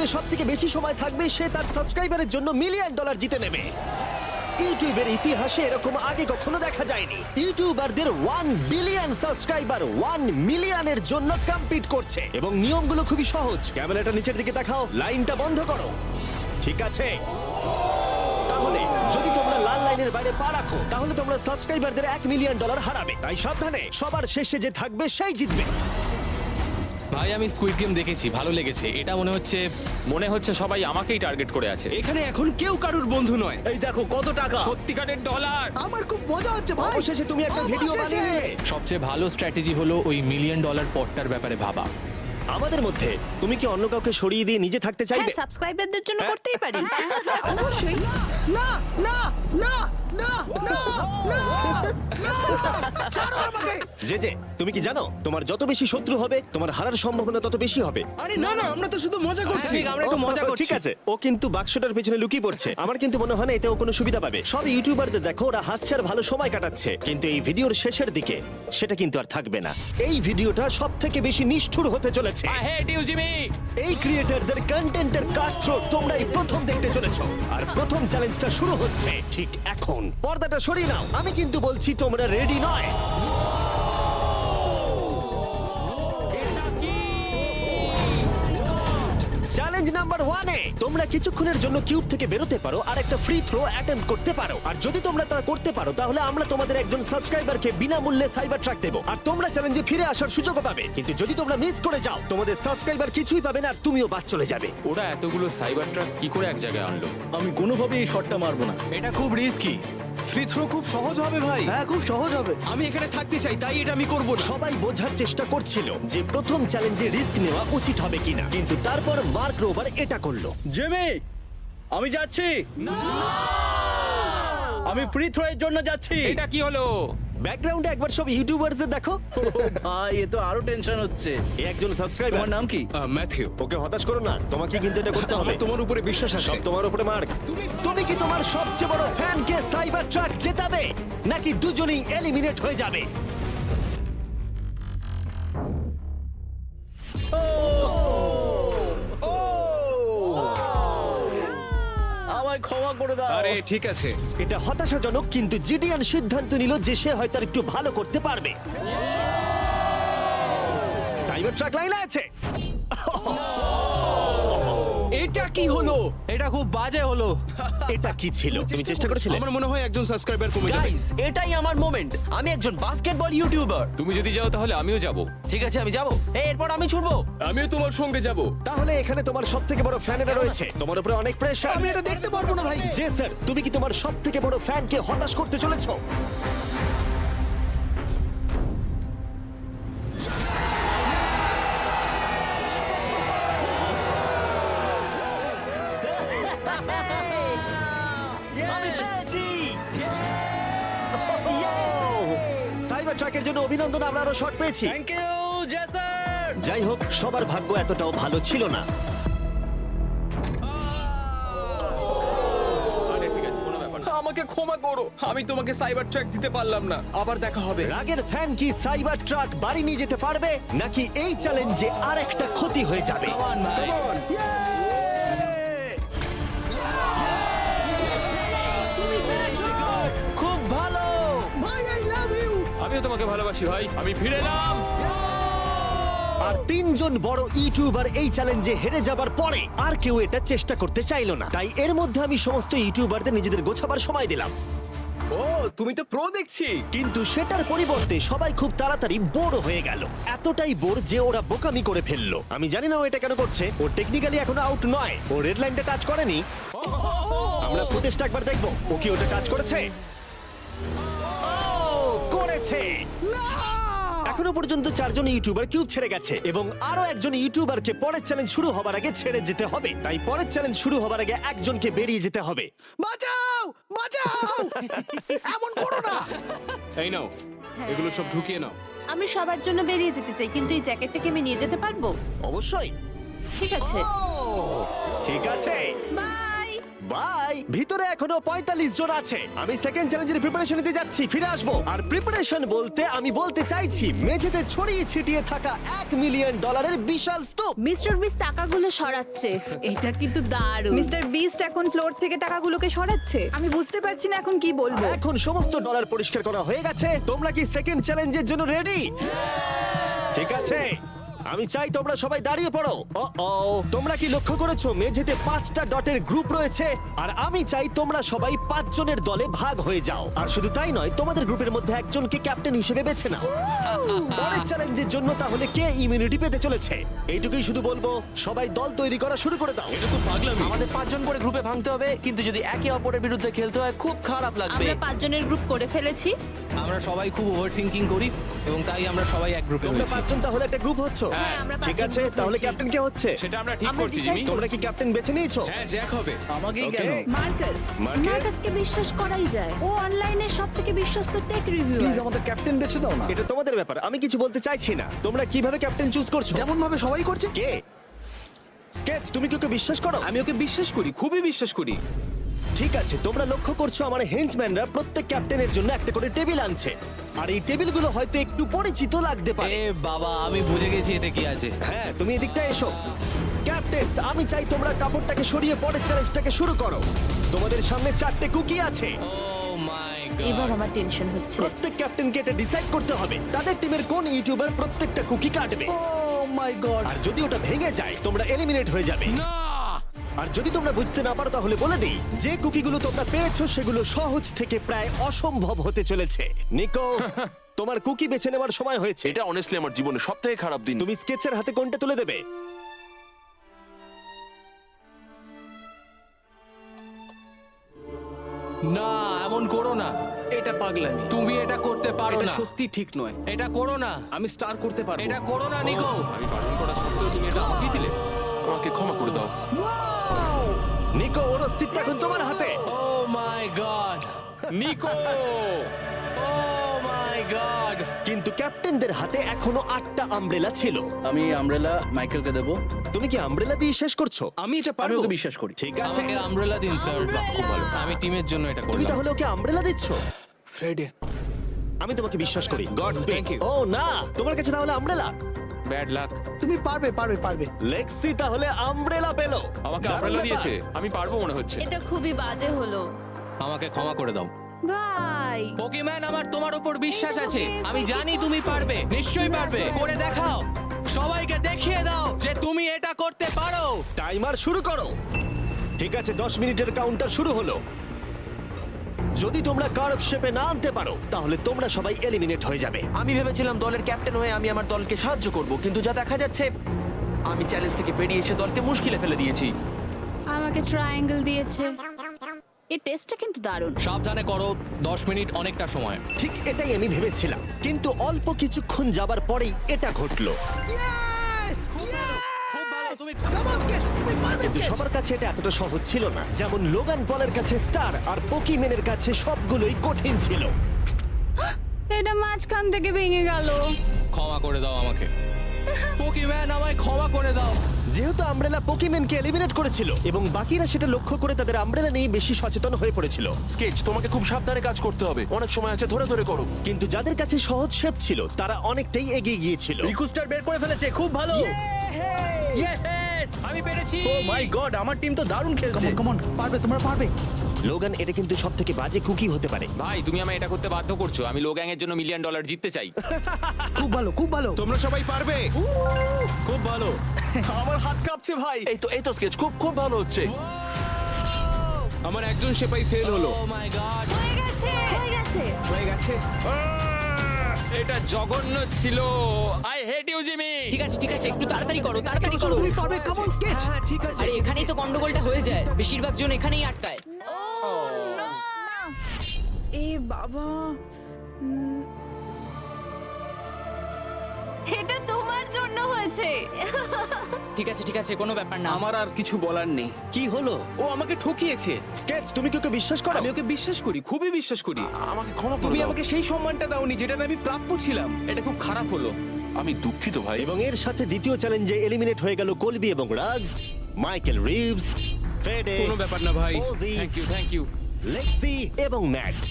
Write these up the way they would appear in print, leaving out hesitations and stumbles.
ইউটিউবে সব থেকে বেশি সময় থাকবে সে তার সাবস্ক্রাইবারের জন্য $1,000,000 জিতে নেবে। ইউটিউবের ইতিহাসে এরকম আগে কখনো দেখা যায়নি। ইউটিউবারদের 1 বিলিয়ন সাবস্ক্রাইবার 1 মিলিয়নের জন্য কম্পিট করছে এবং নিয়মগুলো খুবই সহজ। ক্যামেরাটা নিচের দিকে দেখাও, লাইনটা বন্ধ করো। ঠিক আছে, তাহলে যদি তোমরা লাল লাইনের বাইরে পা রাখো তাহলে তোমরা সাবস্ক্রাইবারদের $1,000,000 হারাবে। তাই সাবধানে, সবার শেষে যে থাকবে সেই জিতবে। ভাই আমি স্কুইড গেম দেখেছি, ভালো লেগেছে। এটা মনে হচ্ছে সবাই আমাকেই টার্গেট করে আছে। এখানে এখন কেউ কারুর বন্ধু নয়। এই দেখো কত টাকা। সত্যিকারের ডলার। আমার খুব মজা হচ্ছে ভাই। অবশেষে তুমি একটা ভিডিও বানিয়ে নিলে। সবচেয়ে ভালো স্ট্র্যাটেজি হলো ওই $1,000,000 পটটার ব্যাপারে ভাবা। আমাদের মধ্যে তুমি কি অন্য কাউকে সরিয়ে দিয়ে নিজে থাকতে চাইবে? হ্যাঁ, সাবস্ক্রাইবারদের জন্য করতেই পারি। অবশ্যই। না না না না না না না, ছাড়ো আমাকে। যে তুমি কি জানো তোমার যত বেশি শত্রু হবে তোমার হারার সম্ভাবনা তত বেশি হবে। আরে না না, আমরা তো শুধু মজা করছি। ঠিক, আমরা একটু মজা করছি। ঠিক আছে, ও কিন্তু বাক্সটার পেছনে লুকিয়ে পড়ছে। আমার কিন্তু মনে হয় না এতে ও কোনো সুবিধা পাবে। সব ইউটিউবারদের দেখো ওরা হাসছে আর ভালো সময় কাটাচ্ছে, কিন্তু এই ভিডিওর শেষের দিকে সেটা কিন্তু আর থাকবে না। এই ভিডিওটা সব থেকে বেশি নিষ্ঠুর হতে চলেছে। I hate you Jimmy. এই ক্রিয়েটরদের কন্টেন্টের কাটথ্রোট তোমরা এই প্রথম দেখতে চলেছো। আর প্রথম চ্যালেঞ্জটা শুরু হচ্ছে ঠিক এখন। পর্দাটা সরিয়ে নাও, আমি কিন্তু বলছি তোমরা রেডি নয়। চ্যালেঞ্জ নাম্বার 1 এ তোমরা কিছুক্ষণের জন্য কিউব থেকে বেরোতে পারো আর একটা ফ্রি থ্রো অ্যাটেম্প্ট করতে পারো। আর যদি তোমরা তা করতে পারো তাহলে আমরা তোমাদের একজন সাবস্ক্রাইবারকে বিনামূল্যে সাইবার ট্রাক দেবো আর তোমরা চ্যালেঞ্জে ফিরে আসার সুযোগও পাবে। কিন্তু যদি তোমরা মিস করে যাও তোমাদের সাবস্ক্রাইবার কিছুই পাবে না আর তুমিও বাদ চলে যাবে। ওরা এতগুলো সাইবার ট্রাক কি করে এক জায়গায় আনলো? আমি কোনোভাবেই এই শটটা মারবো না। এটা খুব রিস্কি। ফ্রি থ্রো খুব সহজ হবে ভাই। হ্যাঁ, খুব সহজ হবে। আমি এখানে থাকতে চাই, তাই এটা আমি করব না। সবাই বোঝার চেষ্টা করছিল যে প্রথম চ্যালেঞ্জে রিস্ক নেওয়া উচিত হবে কিনা, কিন্তু তারপর মার্ক রোবার এটা করলো। জেমি, আমি যাচ্ছি। আমি ফ্রি থ্রো এর জন্য যাচ্ছি। এটা কি হলো? ব্যাকগ্রাউন্ডে একবার সব ইউটিউবারদের দেখো। ভাই এ তো আরো টেনশন হচ্ছে। এ একজন সাবস্ক্রাইবার। তোমার নাম কি? ম্যাথিউ। ওকে হতাশ করো না, তোমাকে কিন্তু এটা করতে হবে। আমার তোমার উপরে বিশ্বাস আছে। সব তোমার উপরে মার্ক। তুমি কি তোমার সবচেয়ে বড় ফ্যানকে সাইবার ট্রাক জেতাবে নাকি দুজনেই এলিমিনেট হয়ে যাবে? আমায় ক্ষমা করে দাও। আরে ঠিক আছে। এটা হতাশাজনক, কিন্তু জিডিয়ান সিদ্ধান্ত নিল যে সে হয়তো আর একটু ভালো করতে পারবে। সাইবার ট্রাক লাইনে আছে। এটা কি হলো? এটা খুব বাজে হলো। এটা কি ছিল? তুমি চেষ্টা করেছিলে? আমার মনে হয় একজন সাবস্ক্রাইবার কমে যাবে। গাইস, এটাই আমার মোমেন্ট। আমি একজন বাস্কেটবল ইউটিউবার। তুমি যদি যাও তাহলে আমিও যাব। ঠিক আছে, আমি যাব। এরপর আমি ছুটবো। আমিও তোমার সঙ্গে যাব। তাহলে এখানে তোমার সব থেকে বড় ফ্যানেরা রয়েছে, তোমার উপরে অনেক প্রেশার। আমি এটা দেখতে পারবো না ভাই। যে স্যার, তুমি কি তোমার সব থেকে বড় ফ্যানকে হতাশ করতে চলেছো? আমি পেরেছি। সাইবার ট্রাকের জন্য অভিনন্দন, আমরা আরো শট পেয়েছি। থ্যাংক ইউ জেসার। যাই হোক, সবার ভাগ্য এতটাও ভালো ছিল না। আরে ঠিক আছে, কোনো ব্যাপার না। আমাকে ক্ষমা করো, আমি তোমাকে সাইবার ট্র্যাক দিতে পারলাম না। আবার দেখা হবে। রাগের ফ্যান কি সাইবার ট্রাক বাড়ি নিয়ে যেতে পারবে নাকি এই চ্যালেঞ্জে আর একটা ক্ষতি হয়ে যাবে? Come on, ভাই। তুমি পেরেছো। খুব ভালো। ভাই, আই লাভ ইউ। আমিও তোমাকে ভালোবাসি ভাই। আমি ফিরে এলাম। আর তিনজন বড় ইউটিউবার এই চ্যালেঞ্জে হেরে যাবার পরে আর কেউ এটা চেষ্টা করতে চাইলো না। তাই এর মধ্যে আমি সমস্ত ইউটিউবারদের নিজেদের গোছাবার সময় দিলাম। ও, তুমি তো প্রো দেখছি। কিন্তু সেটার পরিবর্তে সবাই খুব তাড়াতাড়ি বোর হয়ে গেল। এতটাই বোর যে ওরা বোকামি করে ফেললো। আমি জানি না ও এটা কেন করছে। ও টেকনিক্যালি এখনো আউট নয়, ও রেড লাইনটা টাচ করেনি। আমরা ফুটেজটা একবার দেখবো, ও কি ওটা টাচ করেছে? ও, করেছে। এখনো পর্যন্ত 4 জন ইউটিউবার কিউব ছেড়ে গেছে এবং আরো একজন ইউটিউবারকে পরের চ্যালেঞ্জ শুরু হবার আগে ছেড়ে যেতে হবে। তাই পরের চ্যালেঞ্জ শুরু হবার আগে একজনকে বেরিয়ে যেতে হবে। বাঁচাও, বাঁচাও। এমন করো না। এই নাও, এগুলো সব ঢুকিয়ে নাও। আমি সবার জন্য বেরিয়ে যেতে চাই, কিন্তু এই জ্যাকেটটাকে আমি নিয়ে যেতে পারবো? অবশ্যই। ঠিক আছে, ও, ঠিক আছে। বাই। বাই। ভিতরে এখনো 45 জন আছে। আমি সেকেন্ড চ্যালেঞ্জের প্রিপারেশন নিতে যাচ্ছি, ফিরে আসবো। আর প্রিপারেশন বলতে আমি বলতে চাইছি মেঝেতে ছড়িয়ে ছিটিয়ে থাকা $1 মিলিয়ন বিশাল স্তূপ। মিস্টার বিস্ট টাকাগুলো সরাচ্ছে। এটা কিন্তু দারুণ। মিস্টার বিস্ট এখন ফ্লোর থেকে টাকাগুলোকে সরাচ্ছে। আমি বুঝতে পারছি না এখন কি বলবো। এখন সমস্ত ডলার পরিষ্কার করা হয়ে গেছে। তোমরা কি সেকেন্ড চ্যালেঞ্জের জন্য রেডি? ঠিক আছে, আমি চাই তোমরা সবাই দাঁড়িয়ে পড়ো। ও তোমরা কি লক্ষ্য করেছো মেঝেতে 5টা ডটের গ্রুপ রয়েছে? আর আমি চাই তোমরা সবাই 5 জনের দলে ভাগ হয়ে যাও। আর শুধু তাই নয়, তোমাদের গ্রুপের মধ্যে একজনকে ক্যাপ্টেন হিসেবে বেছে নাও। পরের চ্যালেঞ্জের জন্য তাহলে কে ইমিউনিটি পেতে চলেছে? এইটুকুই শুধু বলবো, সবাই দল তৈরি করা শুরু করে দাও। আমাদের 5 জন করে গ্রুপে ভাঙতে হবে, কিন্তু যদি একে অপরের বিরুদ্ধে খেলতে হয় খুব খারাপ লাগবে। আমরা 5 জনের গ্রুপ করে ফেলেছি। আমরা সবাই খুব ওভার থিঙ্কিং করি এবং তাই আমরা সবাই এক গ্রুপে তোমরা হয়েছি। 5 জন তাহলে একটা গ্রুপ হচ্ছ? হ্যাঁ, আমরা ঠিক 5 জন আছে, group তাহলে হয়েছি। ক্যাপ্টেন কে হচ্ছে? সেটা আমরা ঠিক আমরা করছি decide জিমি। তোমরা কি ক্যাপ্টেন বেছে নিয়েছো? হ্যাঁ, জ্যাক হবে। আমাকেই Okay. কেন? Marcus, Marquez? মার্কাসকে বিশ্বাস করাই যায়। ও অনলাইনে সবথেকে বিশ্বস্ত টেক রিভিউয়ার। প্লিজ আমাদের ক্যাপ্টেন বেছে দাও না। এটা তোমাদের ব্যাপার, আমি কিছু বলতে চাইছি না। তোমরা কিভাবে ক্যাপ্টেন চুজ করছো? যেমন ভাবে সবাই করছে। কে? স্কেচ, তুমি কি ওকে বিশ্বাস করো? আমি ওকে বিশ্বাস করি, খুবই বিশ্বাস করি। ঠিক আছে, তোমরা লক্ষ্য করছো আমার হেঞ্চম্যানরা প্রত্যেক ক্যাপ্টেনের জন্য একটা করে টেবিল আনছে। আর এই টেবিলগুলো হয়তো একটু পরিচিত লাগতে পারে। এ বাবা, আমি বুঝে গেছি এতে কি আছে। হ্যাঁ, তুমি এদিকটা এসো। ক্যাপ্টেন, আমি চাই তোমরা কাপড়টাকে সরিয়ে পরের চ্যালেঞ্জটাকে শুরু করো। তোমাদের সামনে 4টে কুকি আছে। ও মাই এবার গড। আমার টেনশন হচ্ছে। প্রত্যেক ক্যাপ্টেনকে এটা ডিসাইড করতে হবে তাদের টিমের কোন ইউটিউবার প্রত্যেকটা কুকি কাটবে। ও মাই গড। আর যদি ওটা ভেঙে যায় তোমরা এলিমিনেট হয়ে যাবে। না! আর যদি তোমরা বুঝতে না পারো তাহলে বলে দিই, যে কুকিগুলো তোমরা পেয়েছো সেগুলো সহজ থেকে প্রায় অসম্ভব হতে চলেছে। নিকো, তোমার কুকি বেছে নেওয়ার সময় হয়েছে। এটা অনেস্টলি আমার জীবনে সবথেকে খারাপ দিন। তুমি স্কেচের হাতে কোনটা তুলে দেবে? না, এমন করো না। এটা পাগলামি। তুমি এটা করতে পারো এটা না। সত্যি ঠিক নয়। এটা করো না। আমি স্টার করতে পারবো। এটা করো না নিকো। আমি বারণ করা সত্ত্বেও তুমি এটা আমাকেই দিলে। আমাকে ক্ষমা করে দাও। নিকো, ওর অস্তিত্ব এখন তোমার হাতে। ও my god. Nicco! O my god. কিন্তু ক্যাপ্টেনদের হাতে এখনো 8টা আমব্রেলা ছিল। আমি আমব্রেলা মাইকেলকে দেবো। তুমি কি আমব্রেলা দিয়ে শেষ করছো? আমি এটা আমি পারবো। ওকে বিশ্বাস করি। ঠিক আছে, আমাকে আমব্রেলা দিন স্যার। খুব ভালো। আমি টিমের জন্য এটা তুমি করলাম। তাহলে ওকে আমব্রেলা দিচ্ছ? ফ্রেডে, আমি তোমাকে বিশ্বাস করি। God Thank you. ও না, তোমার কাছে তাহলে আমব্রেলা। Bad luck. তুমি পারবে পারবে পারবে। লেক্সি তাহলে আমব্রেলা পেলো। আমাকে দারুণ আমব্রেলা ব্যাপার। দিয়েছে। আমি পারবো মনে হচ্ছে। এটা খুবই বাজে হলো। আমাকে ক্ষমা করে দাও। ভাই, পোকিম্যান, আমার তোমার উপর বিশ্বাস আছে। আমি জানি তুমি পারবে। নিশ্চয়ই পারবে। করে দেখাও। সবাইকে দেখিয়ে দাও যে তুমি এটা করতে পারো। টাইমার শুরু করো। ঠিক আছে, 10 মিনিটের কাউন্টার শুরু হলো। যদি তোমরা কার্ভ শেপে না আনতে পারো তাহলে তোমরা সবাই এলিমিনেট হয়ে যাবে। আমি ভেবেছিলাম দলের ক্যাপ্টেন হয়ে আমি আমার দলকে সাহায্য করব, কিন্তু যা দেখা যাচ্ছে আমি চ্যালেঞ্জ থেকে বেরিয়ে এসে দলকে মুশকিলে ফেলে দিয়েছি। আমাকে ট্রায়াঙ্গেল দিয়েছে। এই টেস্টটা কিন্তু দারুণ। সাবধানে করো। 10 মিনিট অনেকটা সময়। ঠিক এটাই আমি ভেবেছিলাম, কিন্তু অল্প কিছুক্ষণ যাবার পরেই এটা ঘটলো। ইয়েস! খুব ভালো। তুমি কাম অন স্কেচ, তুমি পারবে কিন্তু স্কেচ। সবার কাছে এটা এতটা সহজ ছিল না। যেমন লোগান পলের কাছে স্টার আর পোকিম্যানের কাছে সবগুলোই কঠিন ছিল। এটা মাঝখান থেকে ভেঙে গেল। ক্ষমা করে দাও আমাকে। পোকিম্যান, আমায় ক্ষমা করে দাও। যেহেতু আমব্রেলা পোকিম্যানকে এলিমিনেট করেছিল এবং বাকিরা সেটা লক্ষ্য করে তাদের আমব্রেলা নিয়ে বেশি সচেতন হয়ে পড়েছিল। স্কেচ, তোমাকে খুব সাবধানে কাজ করতে হবে। অনেক সময় আছে, ধরে ধরে করো। কিন্তু যাদের কাছে সহজ শেপ ছিল তারা অনেকটাই এগিয়ে গিয়েছিল। রিকু স্টার বের করে ফেলেছে, খুব ভালো। ইয়েস! আমি পেরেছি। ও মাই গড, আমার টিম তো দারুণ খেলছে। কাম অন, পারবে, তোমরা পারবে। লোগান, এটা কিন্তু সব থেকে বাজে কুকি হতে পারে। ভাই, তুমি আমায় এটা করতে বাধ্য করছো। আমি লো গ্যাং এর জন্য $1 মিলিয়ন জিততে চাই। খুব ভালো খুব ভালো। তোমরা সবাই পারবে। খুব ভালো। আমার হাত কাঁপছে ভাই। এই তো স্কেচ, খুব খুব ভালো হচ্ছে। আমার একজন সেপাই ফেল হলো। Oh my god. হয়ে গেছে। হয়ে গেছে। হয়ে গেছে। এটা জঘন্য ছিল। I hate you Jimmy. ঠিক আছে ঠিক আছে, একটু তাড়াতাড়ি করো, তাড়াতাড়ি করো। তুমি পারবে, কাম অন স্কেচ। ঠিক আছে। আরে এখানেই তো গন্ডগোলটা হয়ে যায়, বেশিরভাগ জন এখানেই আটকায়। এ বাবা, এটা তোমার জন্য হয়েছে। ঠিক আছে, কোনো ব্যাপার না। আমার আর কিছু বলার নেই। কি হলো? ও আমাকে ঠকিয়েছে। স্কেচ, তুমি কি ওকে বিশ্বাস করো? আমি ওকে বিশ্বাস করি, খুবই বিশ্বাস করি। আমাকে ক্ষমা করে তুমি দাও। আমাকে সেই সম্মানটা দাওনি যেটা আমি প্রাপ্য ছিলাম। এটা খুব খারাপ হলো। আমি দুঃখিত ভাই। এবং এর সাথে দ্বিতীয় চ্যালেঞ্জে এলিমিনেট হয়ে গেল কলবি এবং রাগস, মাইকেল রিভস, ফেডে, কোনো ব্যাপার না ভাই। ওজি, থ্যাংক ইউ লেক্সি এবং ম্যাট।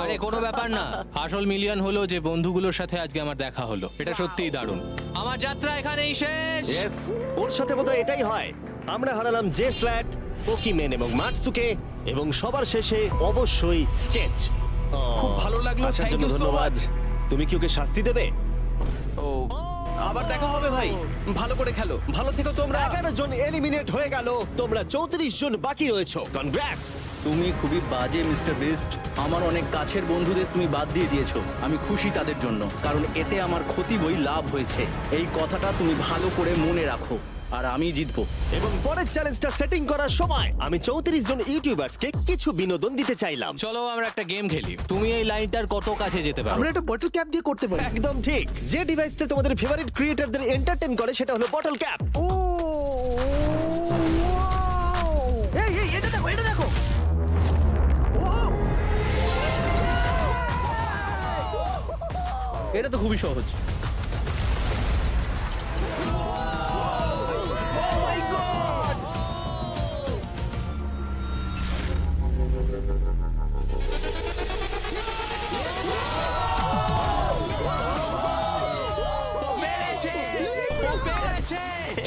আরে কোনো ব্যাপার না, আসল মিলিয়ন হলো যে বন্ধুগুলোর সাথে আজকে আমার দেখা হলো। এটা সত্যিই দারুণ। আমার যাত্রা এখানেই শেষ। ইয়েস, ওর সাথে বোধহয় এটাই হয়। আমরা হারালাম জে ফ্ল্যাট, পোকিমেন এবং মাটসুকে, এবং সবার শেষে অবশ্যই স্কেচ। খুব ভালো লাগলো, আসার থ্যাংক জন্য ইউ সো ধন্যবাদ। মাচ। তুমি কি ওকে শাস্তি দেবে? ও আবার দেখা হবে ভাই, ভালো করে খেলো, ভালো থেকো তোমরা। 11 জন এলিমিনেট হয়ে গেল, তোমরা 34 জন বাকি রয়েছো। কনগ্রাটস। তুমি খুবই বাজে মিস্টার বিস্ট। আমার অনেক কাছের বন্ধুদের তুমি বাদ দিয়ে দিয়েছো। আমি খুশি তাদের জন্য, কারণ এতে আমার ক্ষতি বই লাভ হয়েছে। এই কথাটা তুমি ভালো করে মনে রাখো, আর আমি জিতবো। এবং পরের চ্যালেঞ্জটা সেটিং করার সময় আমি 34 জন ইউটিউবার্সকে কিছু বিনোদন দিতে চাইলাম। চলো আমরা একটা গেম খেলি। তুমি এই লাইনটার কত কাছে যেতে পারো? আমরা একটা বটল ক্যাপ দিয়ে করতে পারি। একদম ঠিক। যে ডিভাইসটা তোমাদের ফেভারিট ক্রিয়েটরদের এন্টারটেইন করে সেটা হলো বটল ক্যাপ। ও এই এই এটা দেখো, এটা দেখো। ও এটা তো খুবই সহজ।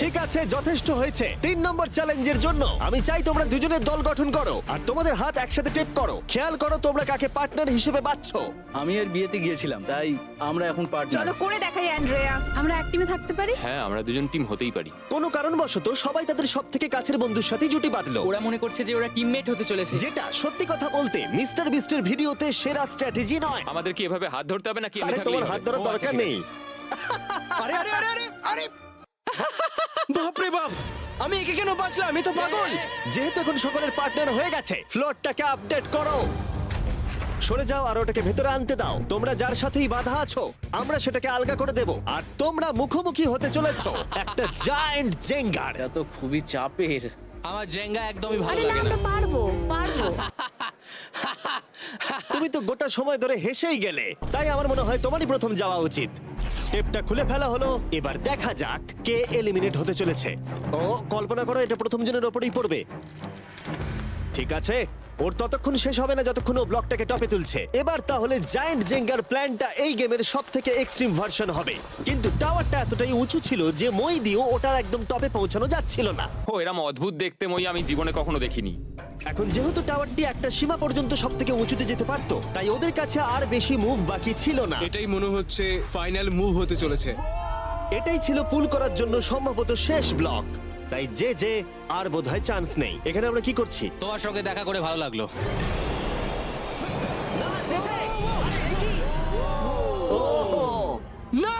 ঠিক আছে, যথেষ্ট হয়েছে। 3 নম্বর চ্যালেঞ্জের জন্য আমি চাই তোমরা দুজনের দল গঠন করো আর তোমাদের হাত একসাথে টেপ করো। খেয়াল করো তোমরা কাকে পার্টনার হিসেবে বাছছো। আমি এর বিয়েতে গিয়েছিলাম, তাই আমরা এখন পার্টনার। চলো করে দেখাই অ্যান্ড্রেয়া। আমরা এক টিমে থাকতে পারি। হ্যাঁ, আমরা দুজন টিম হতেই পারি। কোনো কারণবশত সবাই তাদের সবথেকে কাছের বন্ধুর সাথে জুটি বাঁধলো, ওরা মনে করছে যে ওরা টিমমেট হতে চলেছে। যেটা সত্যি কথা বলতে মিস্টার বিস্টের ভিডিওতে সেরা স্ট্র্যাটেজি নয়। আমাদের কি এভাবে হাত ধরতে হবে নাকি? আরে তোমার হাত ধরার দরকার নেই। আরে আরে আরে আরে আরে বাপরে বাপ, আমি একে কেন বাঁচলাম? আমি তো পাগল। যেহেতু এখন সকলের পার্টনার হয়ে গেছে, ফ্লোরটাকে আপডেট করো। সরে যাও আর ওটাকে ভেতরে আনতে দাও। তোমরা যার সাথেই বাধা আছো আমরা সেটাকে আলগা করে দেব, আর তোমরা মুখোমুখি হতে চলেছো একটা জায়ান্ট জেঙ্গার। এটা তো খুবই চাপের। আমার জেঙ্গা একদমই ভালো আরে না, লাগে না। আমরা পারবো পারবো। তুমি তো গোটা সময় ধরে হেসেই গেলে, তাই আমার মনে হয় তোমারই প্রথম যাওয়া উচিত। টেপটা খুলে ফেলা হলো, এবার দেখা যাক কে এলিমিনেট হতে চলেছে। ও কল্পনা করো এটা প্রথম জনের ওপরেই পড়বে। ঠিক আছে, ওর ততক্ষণ শেষ হবে না যতক্ষণ ও ব্লকটাকে টপে তুলছে। এবার তাহলে জায়ান্ট জেঙ্গার প্ল্যানটা এই গেমের সব থেকে এক্সট্রিম ভার্সন হবে, কিন্তু টাওয়ারটা এতটাই উঁচু ছিল যে মই দিয়েও ওটার একদম টপে পৌঁছানো যাচ্ছিল না। ও এরম অদ্ভুত দেখতে মই আমি জীবনে কখনো দেখিনি। এখন যেহেতু টাওয়ারটি একটা সীমা পর্যন্ত সব থেকে উঁচুতে যেতে পারতো, তাই ওদের কাছে আর বেশি মুভ বাকি ছিল না। এটাই মনে হচ্ছে ফাইনাল মুভ হতে চলেছে। এটাই ছিল পুল করার জন্য সম্ভবত শেষ ব্লক, তাই যে আর বোধহয় চান্স নেই। এখানে আমরা কি করছি? তোমার সঙ্গে দেখা করে ভালো লাগলো। না, জে, আরে এই কি? ওহো! না,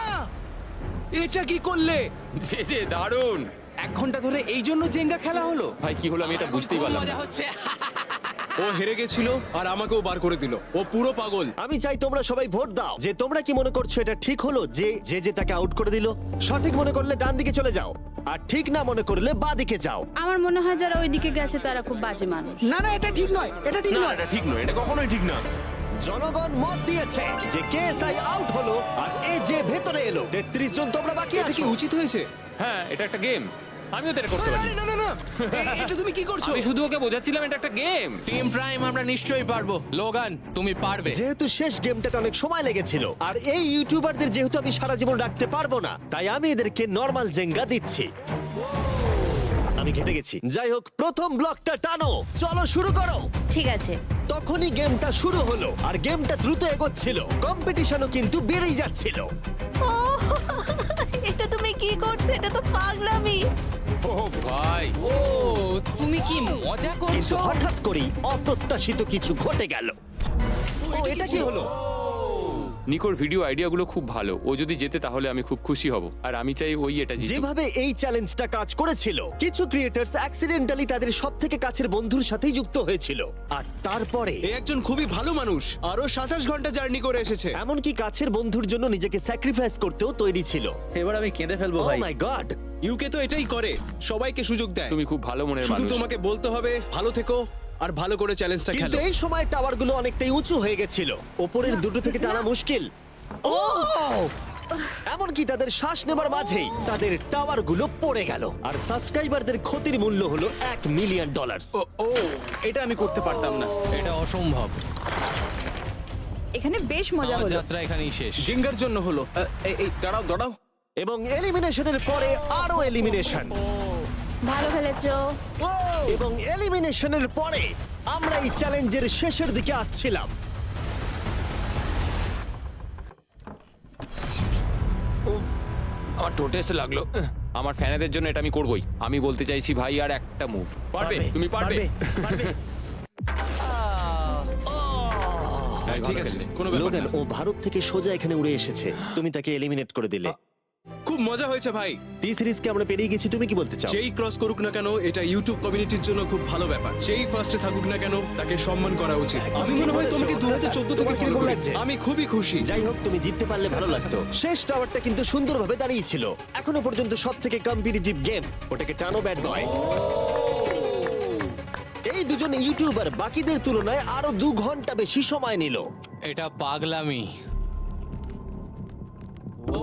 এটা কি করলে? যে দারুণ। 1 ঘন্টা ধরে এই জন্য জেঙ্গা খেলা হলো? ভাই কি হলো আমি এটা বুঝতেই খুব পারলাম মজা না। হচ্ছে। ও হেরে গেছিল আর আমাকেও বার করে দিল। ও পুরো পাগল। আমি চাই তোমরা সবাই ভোট দাও যে তোমরা কি মনে করছো এটা ঠিক হলো যে তাকে আউট করে দিল। সঠিক মনে করলে ডান দিকে চলে যাও, আর ঠিক না মনে করলে বাঁ দিকে যাও। আমার মনে হয় যারা ওইদিকে গেছে তারা খুব বাজে মানুষ। না না, এটা ঠিক নয়, এটা ঠিক না নয়। এটা ঠিক নয়, এটা কখনোই ঠিক না। জনগণ মত দিয়েছে যে কেএসআই আউট হলো আর যে ভেতরে এলো। 33 জন তোমরা বাকি এটা কি আছো। উচিত হয়েছে? হ্যাঁ এটা একটা গেম, আমিও তো এটা করতে পারি। আরে না না না, এটা তুমি কি করছো? আমি শুধু ওকে বোঝাচ্ছিলাম এটা একটা গেম। টিম প্রাইম আমরা নিশ্চয়ই পারবো। লোগান তুমি পারবে। যেহেতু শেষ গেমটাতে অনেক সময় লেগেছিল আর এই ইউটিউবারদের যেহেতু আমি সারা জীবন রাখতে পারবো না, তাই আমি এদেরকে নরমাল জেঙ্গা দিচ্ছি। আমি ঘেটে গেছি। যাই হোক, প্রথম ব্লকটা টানো, চলো শুরু করো। ঠিক আছে। তখনই গেমটা শুরু হলো আর গেমটা দ্রুত এগোচ্ছিল, কম্পিটিশনও কিন্তু বেড়েই যাচ্ছিল। ও এটা তুমি কি করছো? এটা তো পাগলামি। ও ভাই, ও তুমি কি মজা কিন্তু করছো? হঠাৎ করেই অপ্রত্যাশিত কিছু ঘটে গেল। ও এটা কি হলো? নিকোর ভিডিও আইডিয়াগুলো খুব ভালো। ও যদি জেতে তাহলে আমি খুব খুশি হব, আর আমি চাই ওই এটা জিতুক। যেভাবে এই চ্যালেঞ্জটা কাজ করেছিল, কিছু ক্রিয়েটার্স অ্যাক্সিডেন্টালি তাদের সবথেকে কাছের বন্ধুর সাথেই যুক্ত হয়েছিল, আর তারপরে এ একজন খুবই ভালো মানুষ, আরো 27 ঘন্টা জার্নি করে এসেছে। এমনকি কাছের বন্ধুর জন্য নিজেকে স্যাক্রিফাইস করতেও তৈরি ছিল। এবার আমি কেঁদে ফেলবো ও ভাই। মাই গড! ইউকে তো এটাই করে, সবাইকে সুযোগ দেয়। তুমি খুব ভালো মনের শুধু মানুষ। তোমাকে বলতে হবে ভালো থেকো আর ভালো করে চ্যালেঞ্জটা কিন্তু খেলো। এই সময় টাওয়ারগুলো অনেকটাই উঁচু হয়ে গেছিল, ওপরের দুটো থেকে টানা মুশকিল। ও এমনকি তাদের শ্বাস নেবার মাঝেই তাদের টাওয়ার গুলো পড়ে গেল, আর সাবস্ক্রাইবারদের ক্ষতির মূল্য হলো $1 মিলিয়ন। ও এটা আমি করতে পারতাম না। এটা অসম্ভব। এখানে বেশ মজা আমার হলো। যাত্রা এখানেই শেষ। জিঙ্গার জন্য হলো। এই দাঁড়াও দাঁড়াও। এবং এলিমিনেশনের পরে আরো এলিমিনেশন, ভালো খেলেছো। এবং এলিমিনেশনের পরে আমরা এই চ্যালেঞ্জের শেষের দিকে আসছিলাম। আমার টোটে এসে লাগলো। আমার ফ্যানেদের জন্য এটা আমি করবই। আমি বলতে চাইছি ভাই, আর একটা মুভ পারবে, তুমি পারবে। ভাই, ঠিক ভালো আছে, খেললে। কোনো ব্যাপার লোগান, না। ও ভারত থেকে সোজা এখানে উড়ে এসেছে, তুমি তাকে এলিমিনেট করে দিলে। খুব মজা হয়েছে ভাই। টি সিরিজকে আমরা পেরিয়ে গেছি, তুমি কি বলতে চাও? যেই ক্রস করুক না কেন, এটা ইউটিউব কমিউনিটির জন্য খুব ভালো ব্যাপার। যেই ফার্স্টে থাকুক না কেন, তাকে সম্মান করা উচিত। আমি মনে হয় তোমাকে 2014 থেকে তোমার ফলো কিরকম করি। লাগছে? আমি খুবই খুশি। যাই হোক, তুমি জিততে পারলে ভালো লাগতো। শেষ টাওয়ারটা কিন্তু সুন্দরভাবে দাঁড়িয়েছিল। এখনো পর্যন্ত সব থেকে কম্পিটিটিভ গেম, ওটাকে টানো ব্যাড বয়। এই দুজন ইউটিউবার বাকিদের তুলনায় আরো 2 ঘন্টা বেশি সময় নিল। এটা পাগলামি। ও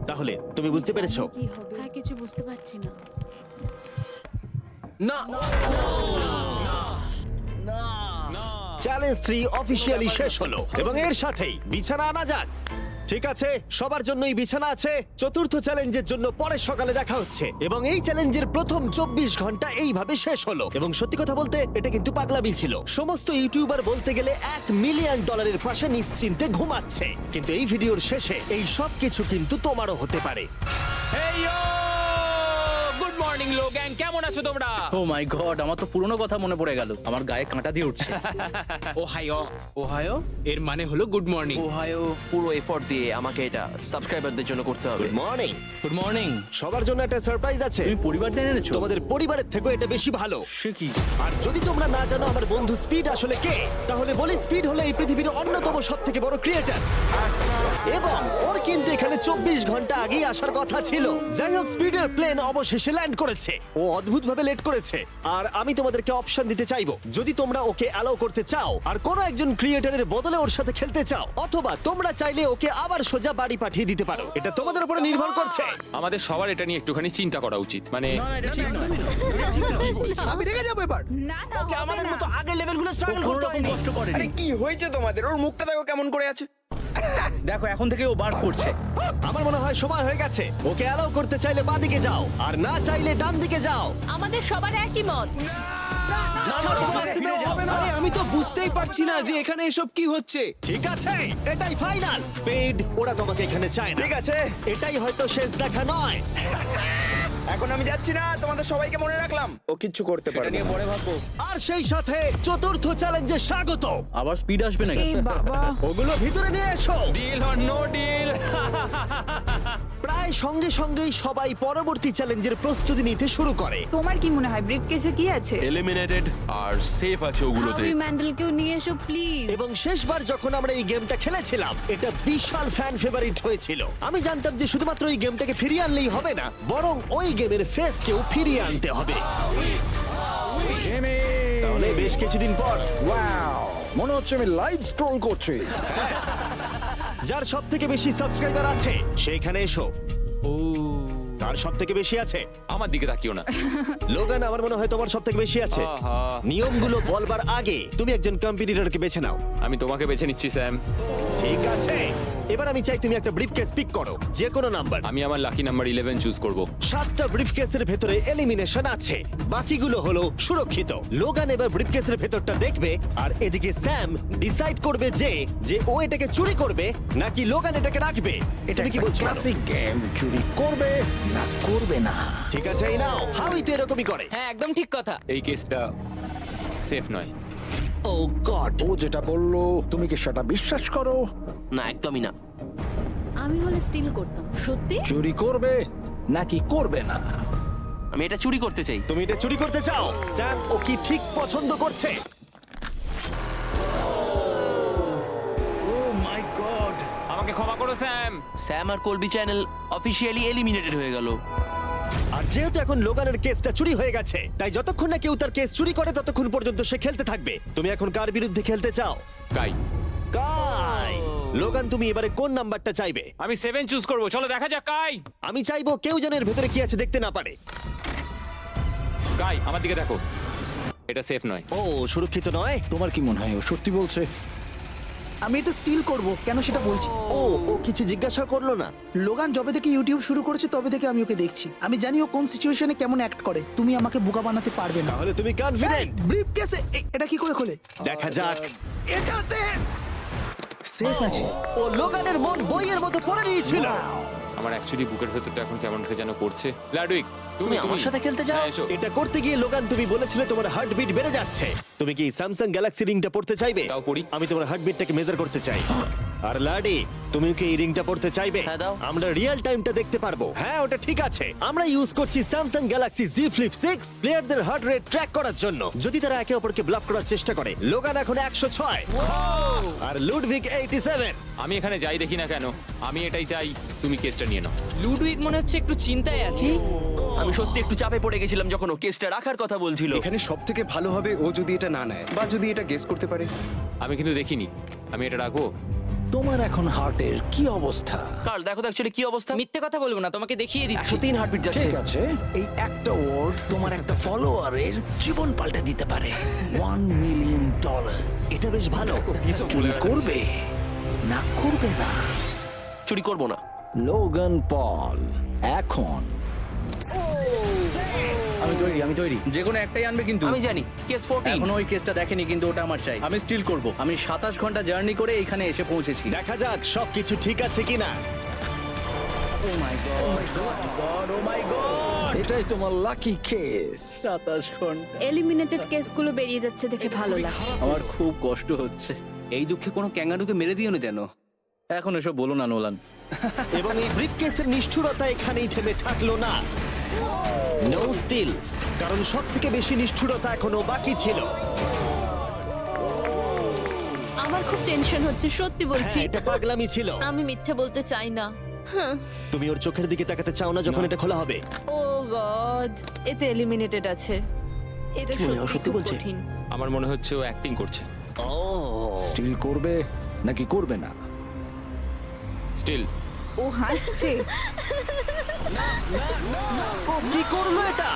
তাহলে তুমি বুঝতে পেরেছো? কি হবে? হ্যাঁ, কিছু বুঝতে পারছি না। না চ্যালেঞ্জ 3 অফিসিয়ালি শেষ হলো, এবং এর সাথেই বিছানা আনা যাক। ঠিক আছে, সবার জন্যই বিছানা আছে। চতুর্থ চ্যালেঞ্জের জন্য পরের সকালে দেখা হচ্ছে, এবং এই চ্যালেঞ্জের প্রথম 24 ঘন্টা এইভাবে শেষ হলো। এবং সত্যি কথা বলতে, এটা কিন্তু পাগলামি ছিল। সমস্ত ইউটিউবার বলতে গেলে $1 মিলিয়ন পাশে নিশ্চিন্তে ঘুমাচ্ছে। কিন্তু এই ভিডিওর শেষে এই সব কিছু কিন্তু তোমারও হতে পারে। গুড মর্নিং লোগ্যাং, কেমন আছো তোমরা? ও মাই গড, আমার তো পুরনো কথা মনে পড়ে গেল। আমার গায়ে কাঁটা দিয়ে উঠছে। ওহাইও এর মানে হলো গুড মর্নিং। ওহাইও। পুরো এফোর্ট দিয়ে আমাকে এটা সাবস্ক্রাইবারদের জন্য করতে হবে। Good morning. Good morning. সবার জন্য একটা সারপ্রাইজ আছে। তুমি পরিবার নিয়ে এনেছো? তোমাদের পরিবারের থেকেও এটা বেশি ভালো। সে কি? আর যদি তোমরা না জানো আমার বন্ধু স্পিড আসলে কে, তাহলে বলি স্পিড হলো এই পৃথিবীর অন্যতম সবথেকে বড় ক্রিয়েটার, এবং ওর কিন্তু এখানে 24 ঘন্টা আগেই আসার কথা ছিল। যাই হোক, স্পিডের প্লেন অবশেষে ল্যান্ড করেছে। ও অদ্ভুতভাবে লেট করেছে, আর আমি তোমাদেরকে অপশন দিতে চাইবো। যদি তোমরা ওকে অ্যালাউ করতে চাও আর কোনো একজন ক্রিয়েটারের বদলে ওর সাথে খেলতে চাও, অথবা তোমরা চাইলে ওকে আবার সোজা বাড়ি পাঠিয়ে দিতে পারো। এটা তোমাদের উপরে নির্ভর করছে। আমাদের সবার এটা নিয়ে একটুখানি চিন্তা করা উচিত। মানে না, এটা ঠিক নয়। আমি রেগে যাবো এবার। না না হবে না। আগের লেভেলগুলো স্ট্রাগল কোনো করতে রকম কষ্ট করেনি। আরে কি হয়েছে তোমাদের? ওর মুখটা দেখো কেমন করে আছে। দেখো, এখন থেকে ও বার করছে। আমার মনে হয় সময় হয়ে গেছে। ওকে অ্যালাউ করতে চাইলে বাদিকে যাও, আর না চাইলে ডান দিকে যাও। আমাদের সবার একই মত। আরে আমি তো বুঝতেই পারছি না যে এখানে এসব কি হচ্ছে। ঠিক আছে, এটাই ফাইনাল। স্পিড, ওরা তোমাকে এখানে চায় না। ঠিক আছে, এটাই হয়তো শেষ দেখা নয়। এখন আমি যাচ্ছি না, তোমাদের সবাইকে মনে রাখলাম। ও কিচ্ছু করতে এটা পারবে নিয়ে না। পরে ভাববো। আর সেই সাথে চতুর্থ চ্যালেঞ্জে স্বাগত। আবার স্পিড আসবে নাকি? এই বাবা। ওগুলো ভিতরে নিয়ে এসো। Deal or no deal. প্রায় সঙ্গে সঙ্গেই সবাই পরবর্তী চ্যালেঞ্জের প্রস্তুতি নিতে শুরু করে। তোমার কি মনে হয় ব্রিফকেসে কি আছে? এলিমিনেটেড আর সেফ আছে ওগুলোতে। হাবি ম্যান্ডেলকেও নিয়ে এসো প্লিজ। এবং শেষবার যখন আমরা এই গেমটা খেলেছিলাম, এটা বিশাল ফ্যান ফেভারিট হয়েছিল। আমি জানতাম যে শুধুমাত্র এই গেমটাকে ফিরিয়ে আনলেই হবে না, বরং ওই গেমের ফেসকেও ফিরিয়ে আনতে হবে। জিমি, তাহলে বেশ কিছুদিন পর ওয়াও, মনে হচ্ছে আমি লাইভ স্ক্রল করছি। যার সব থেকে বেশি সাবস্ক্রাইবার আছে সেখানে এসো। কার সব থেকে বেশি আছে? আমার দিকে তাকিও না। লোগান, আমার মনে হয় তোমার সব থেকে বেশি আছে। আহা। নিয়মগুলো বলবার আগে তুমি একজন কম্পিটিটরকে বেছে নাও। আমি তোমাকে বেছে নিচ্ছি স্যাম। ঠিক আছে, এবার আমি চাই তুমি একটা ব্রিফকেস পিক করো, যে কোনো নাম্বার। আমি আমার লাকি নাম্বার 11 চুজ করব। 7টা ব্রিফকেসের ভেতরে এলিমিনেশন আছে, বাকিগুলো হলো সুরক্ষিত। লোগান এবার ব্রিফকেসের ভেতরটা দেখবে, আর এদিকে স্যাম ডিসাইড করবে যে ও এটাকে চুরি করবে নাকি লোগান এটাকে রাখবে। তুমি কি বলছো? ক্লাসিক গেম, চুরি করবে না করবে না। ঠিক আছে, এই নাও। হাবি তো এরকমই করে। হ্যাঁ, একদম ঠিক কথা। এই কেসটা সেফ নয়। ও গড। ও যেটা বললো তুমি কি সেটা বিশ্বাস করো? না, একদমই না। আমি হলে স্টিল করতাম। সত্যি? চুরি করবে নাকি করবে না? আমি এটা চুরি করতে চাই। তুমি এটা চুরি করতে চাও? স্যাম ও কি ঠিক পছন্দ করছে? ও মাই গড। আমাকে ক্ষমা করো স্যাম। স্যাম আর কলবি চ্যানেল অফিসিয়ালি এলিমিনেটেড হয়ে গেল। আর যেহেতু এখন লোগানের কেসটা চুরি হয়ে গেছে, তাই যতক্ষণ না কেউ তার কেস চুরি করে ততক্ষণ পর্যন্ত সে খেলতে থাকবে। তুমি এখন কার বিরুদ্ধে খেলতে চাও? গাই, কাই। লোগান, তুমি এবারে কোন নাম্বারটা চাইবে? আমি 7 চুজ করব। চলো দেখা যাক। গাই, আমি চাইবো কেউ যেন এর ভেতরে কি আছে দেখতে না পারে। গাই আমার দিকে দেখো। এটা সেফ নয়। ও, সুরক্ষিত নয়। তোমার কি মনে হয় ও সত্যি বলছে? আমি এটা স্টিল করব, কেন সেটা বলছি। ও ও কিছু জিজ্ঞাসা করলো না। লোগান যবে থেকে ইউটিউব শুরু করেছে তবে থেকে আমি ওকে দেখছি। আমি জানি ও কোন সিচুয়েশনে কেমন অ্যাক্ট করে। তুমি আমাকে বোকা বানাতে পারবে না। তাহলে তুমি কনফিডেন্ট? ব্রিফ কেসে এটা কি করে খোলে? দেখা যাক। এটাতে সেফ আছে। ও লোগানের মন বইয়ের মতো পড়ে নিয়েছিল। আমার অ্যাকচুয়ালি বুকের ভেতরটা এখন কেমন যেন করছে। লাডুইক, তুমি আমার সাথে খেলতে চাও? হ্যাঁ, এসো। এটা করতে গিয়ে লোগান তুমি বলেছিলে তোমার হার্টবিট বেড়ে যাচ্ছে। তুমি কি স্যামসাং গ্যালাক্সি রিংটা পড়তে চাইবে? দাও পড়ি। আমি তোমার হার্টবিটটাকে মেজার করতে চাই। আর লাডি, তুমি কি এই রিংটা পড়তে চাইবে? হ্যাঁ, দাও। আমরা রিয়েল টাইমটা দেখতে পারবো। হ্যাঁ, ওটা ঠিক আছে। আমরা ইউজ করছি স্যামসাং গ্যালাক্সি Z Flip 6 প্লেয়ারদের হার্ট রেট ট্র্যাক করার জন্য, যদি তারা একে অপরকে ব্লক করার চেষ্টা করে। লোগান এখন 106 আর লুডভিগ 87। আমি এখানে যাই দেখি না কেন, আমি এটাই চাই। তুমি কেসটা নিয়ে নাও। লুডুইক মনে হচ্ছে একটু চিন্তায় আছে। আমি সত্যি একটু চাপে পড়ে গেছিলাম যখন ও কেসটা রাখার কথা বলছিল। এখানে সব থেকে ভালো হবে ও যদি এটা না নেয় বা যদি এটা গেস করতে পারে। আমি কিন্তু দেখিনি। আমি এটা রাখবো। তোমার এখন হার্টের কি অবস্থা? কার্ল, দেখো তো অ্যাকচুয়ালি কি অবস্থা। মিথ্যে কথা বলবো না, তোমাকে দেখিয়ে দিচ্ছি। 103 হার্টবিট যাচ্ছে। ঠিক আছে, এই একটা ওয়ার্ড তোমার একটা ফলোয়ারের জীবন পাল্টে দিতে পারে। $1 মিলিয়ন। এটা বেশ ভালো। চুরি করবে না করবে না? চুরি করবো না। লোগান পল এখন আমি তৈরি যে কোনো একটাই আনবে কিন্তু। আমি জানি কেস 14। এখনো ওই কেসটা দেখেনি কিন্তু ওটা আমার চাই। আমি স্টিল করব। আমি 27 ঘন্টা জার্নি করে এখানে এসে পৌঁছেছি। দেখা যাক সবকিছু ঠিক আছে কিনা। ও my god, O my god, এটাই তোমার লাকি কেস। 27 ঘন্টা। এলিমিনেটেড কেসগুলো বেরিয়ে যাচ্ছে দেখে ভালো লাগছে। আমার খুব কষ্ট হচ্ছে। এই দুঃখে কোনো ক্যাঙ্গারুকে মেরে দিও না যেন। এখন এসব বলো না নোলান। এবং এই ব্রিফকেসের নিষ্ঠুরতা এখানেই থেমে থাকলো না। নো স্টিল, কারণ সব থেকে বেশি নিষ্ঠুরতা এখনো বাকি ছিল। আমার খুব টেনশন হচ্ছে, সত্যি বলছি। হ্যাঁ, এটা পাগলামি ছিল। আমি মিথ্যে বলতে চাই না। তুমি ওর চোখের দিকে তাকাতে চাও না যখন এটা খোলা হবে? ও গড, এতে এলিমিনেটেড আছে। এটা সত্যি খুব কঠিন। আমার মনে হচ্ছে ও অ্যাক্টিং করছে। ও, স্টিল করবে নাকি করবে না? স্টিল। ও হাসছে। ও কি করলো এটা?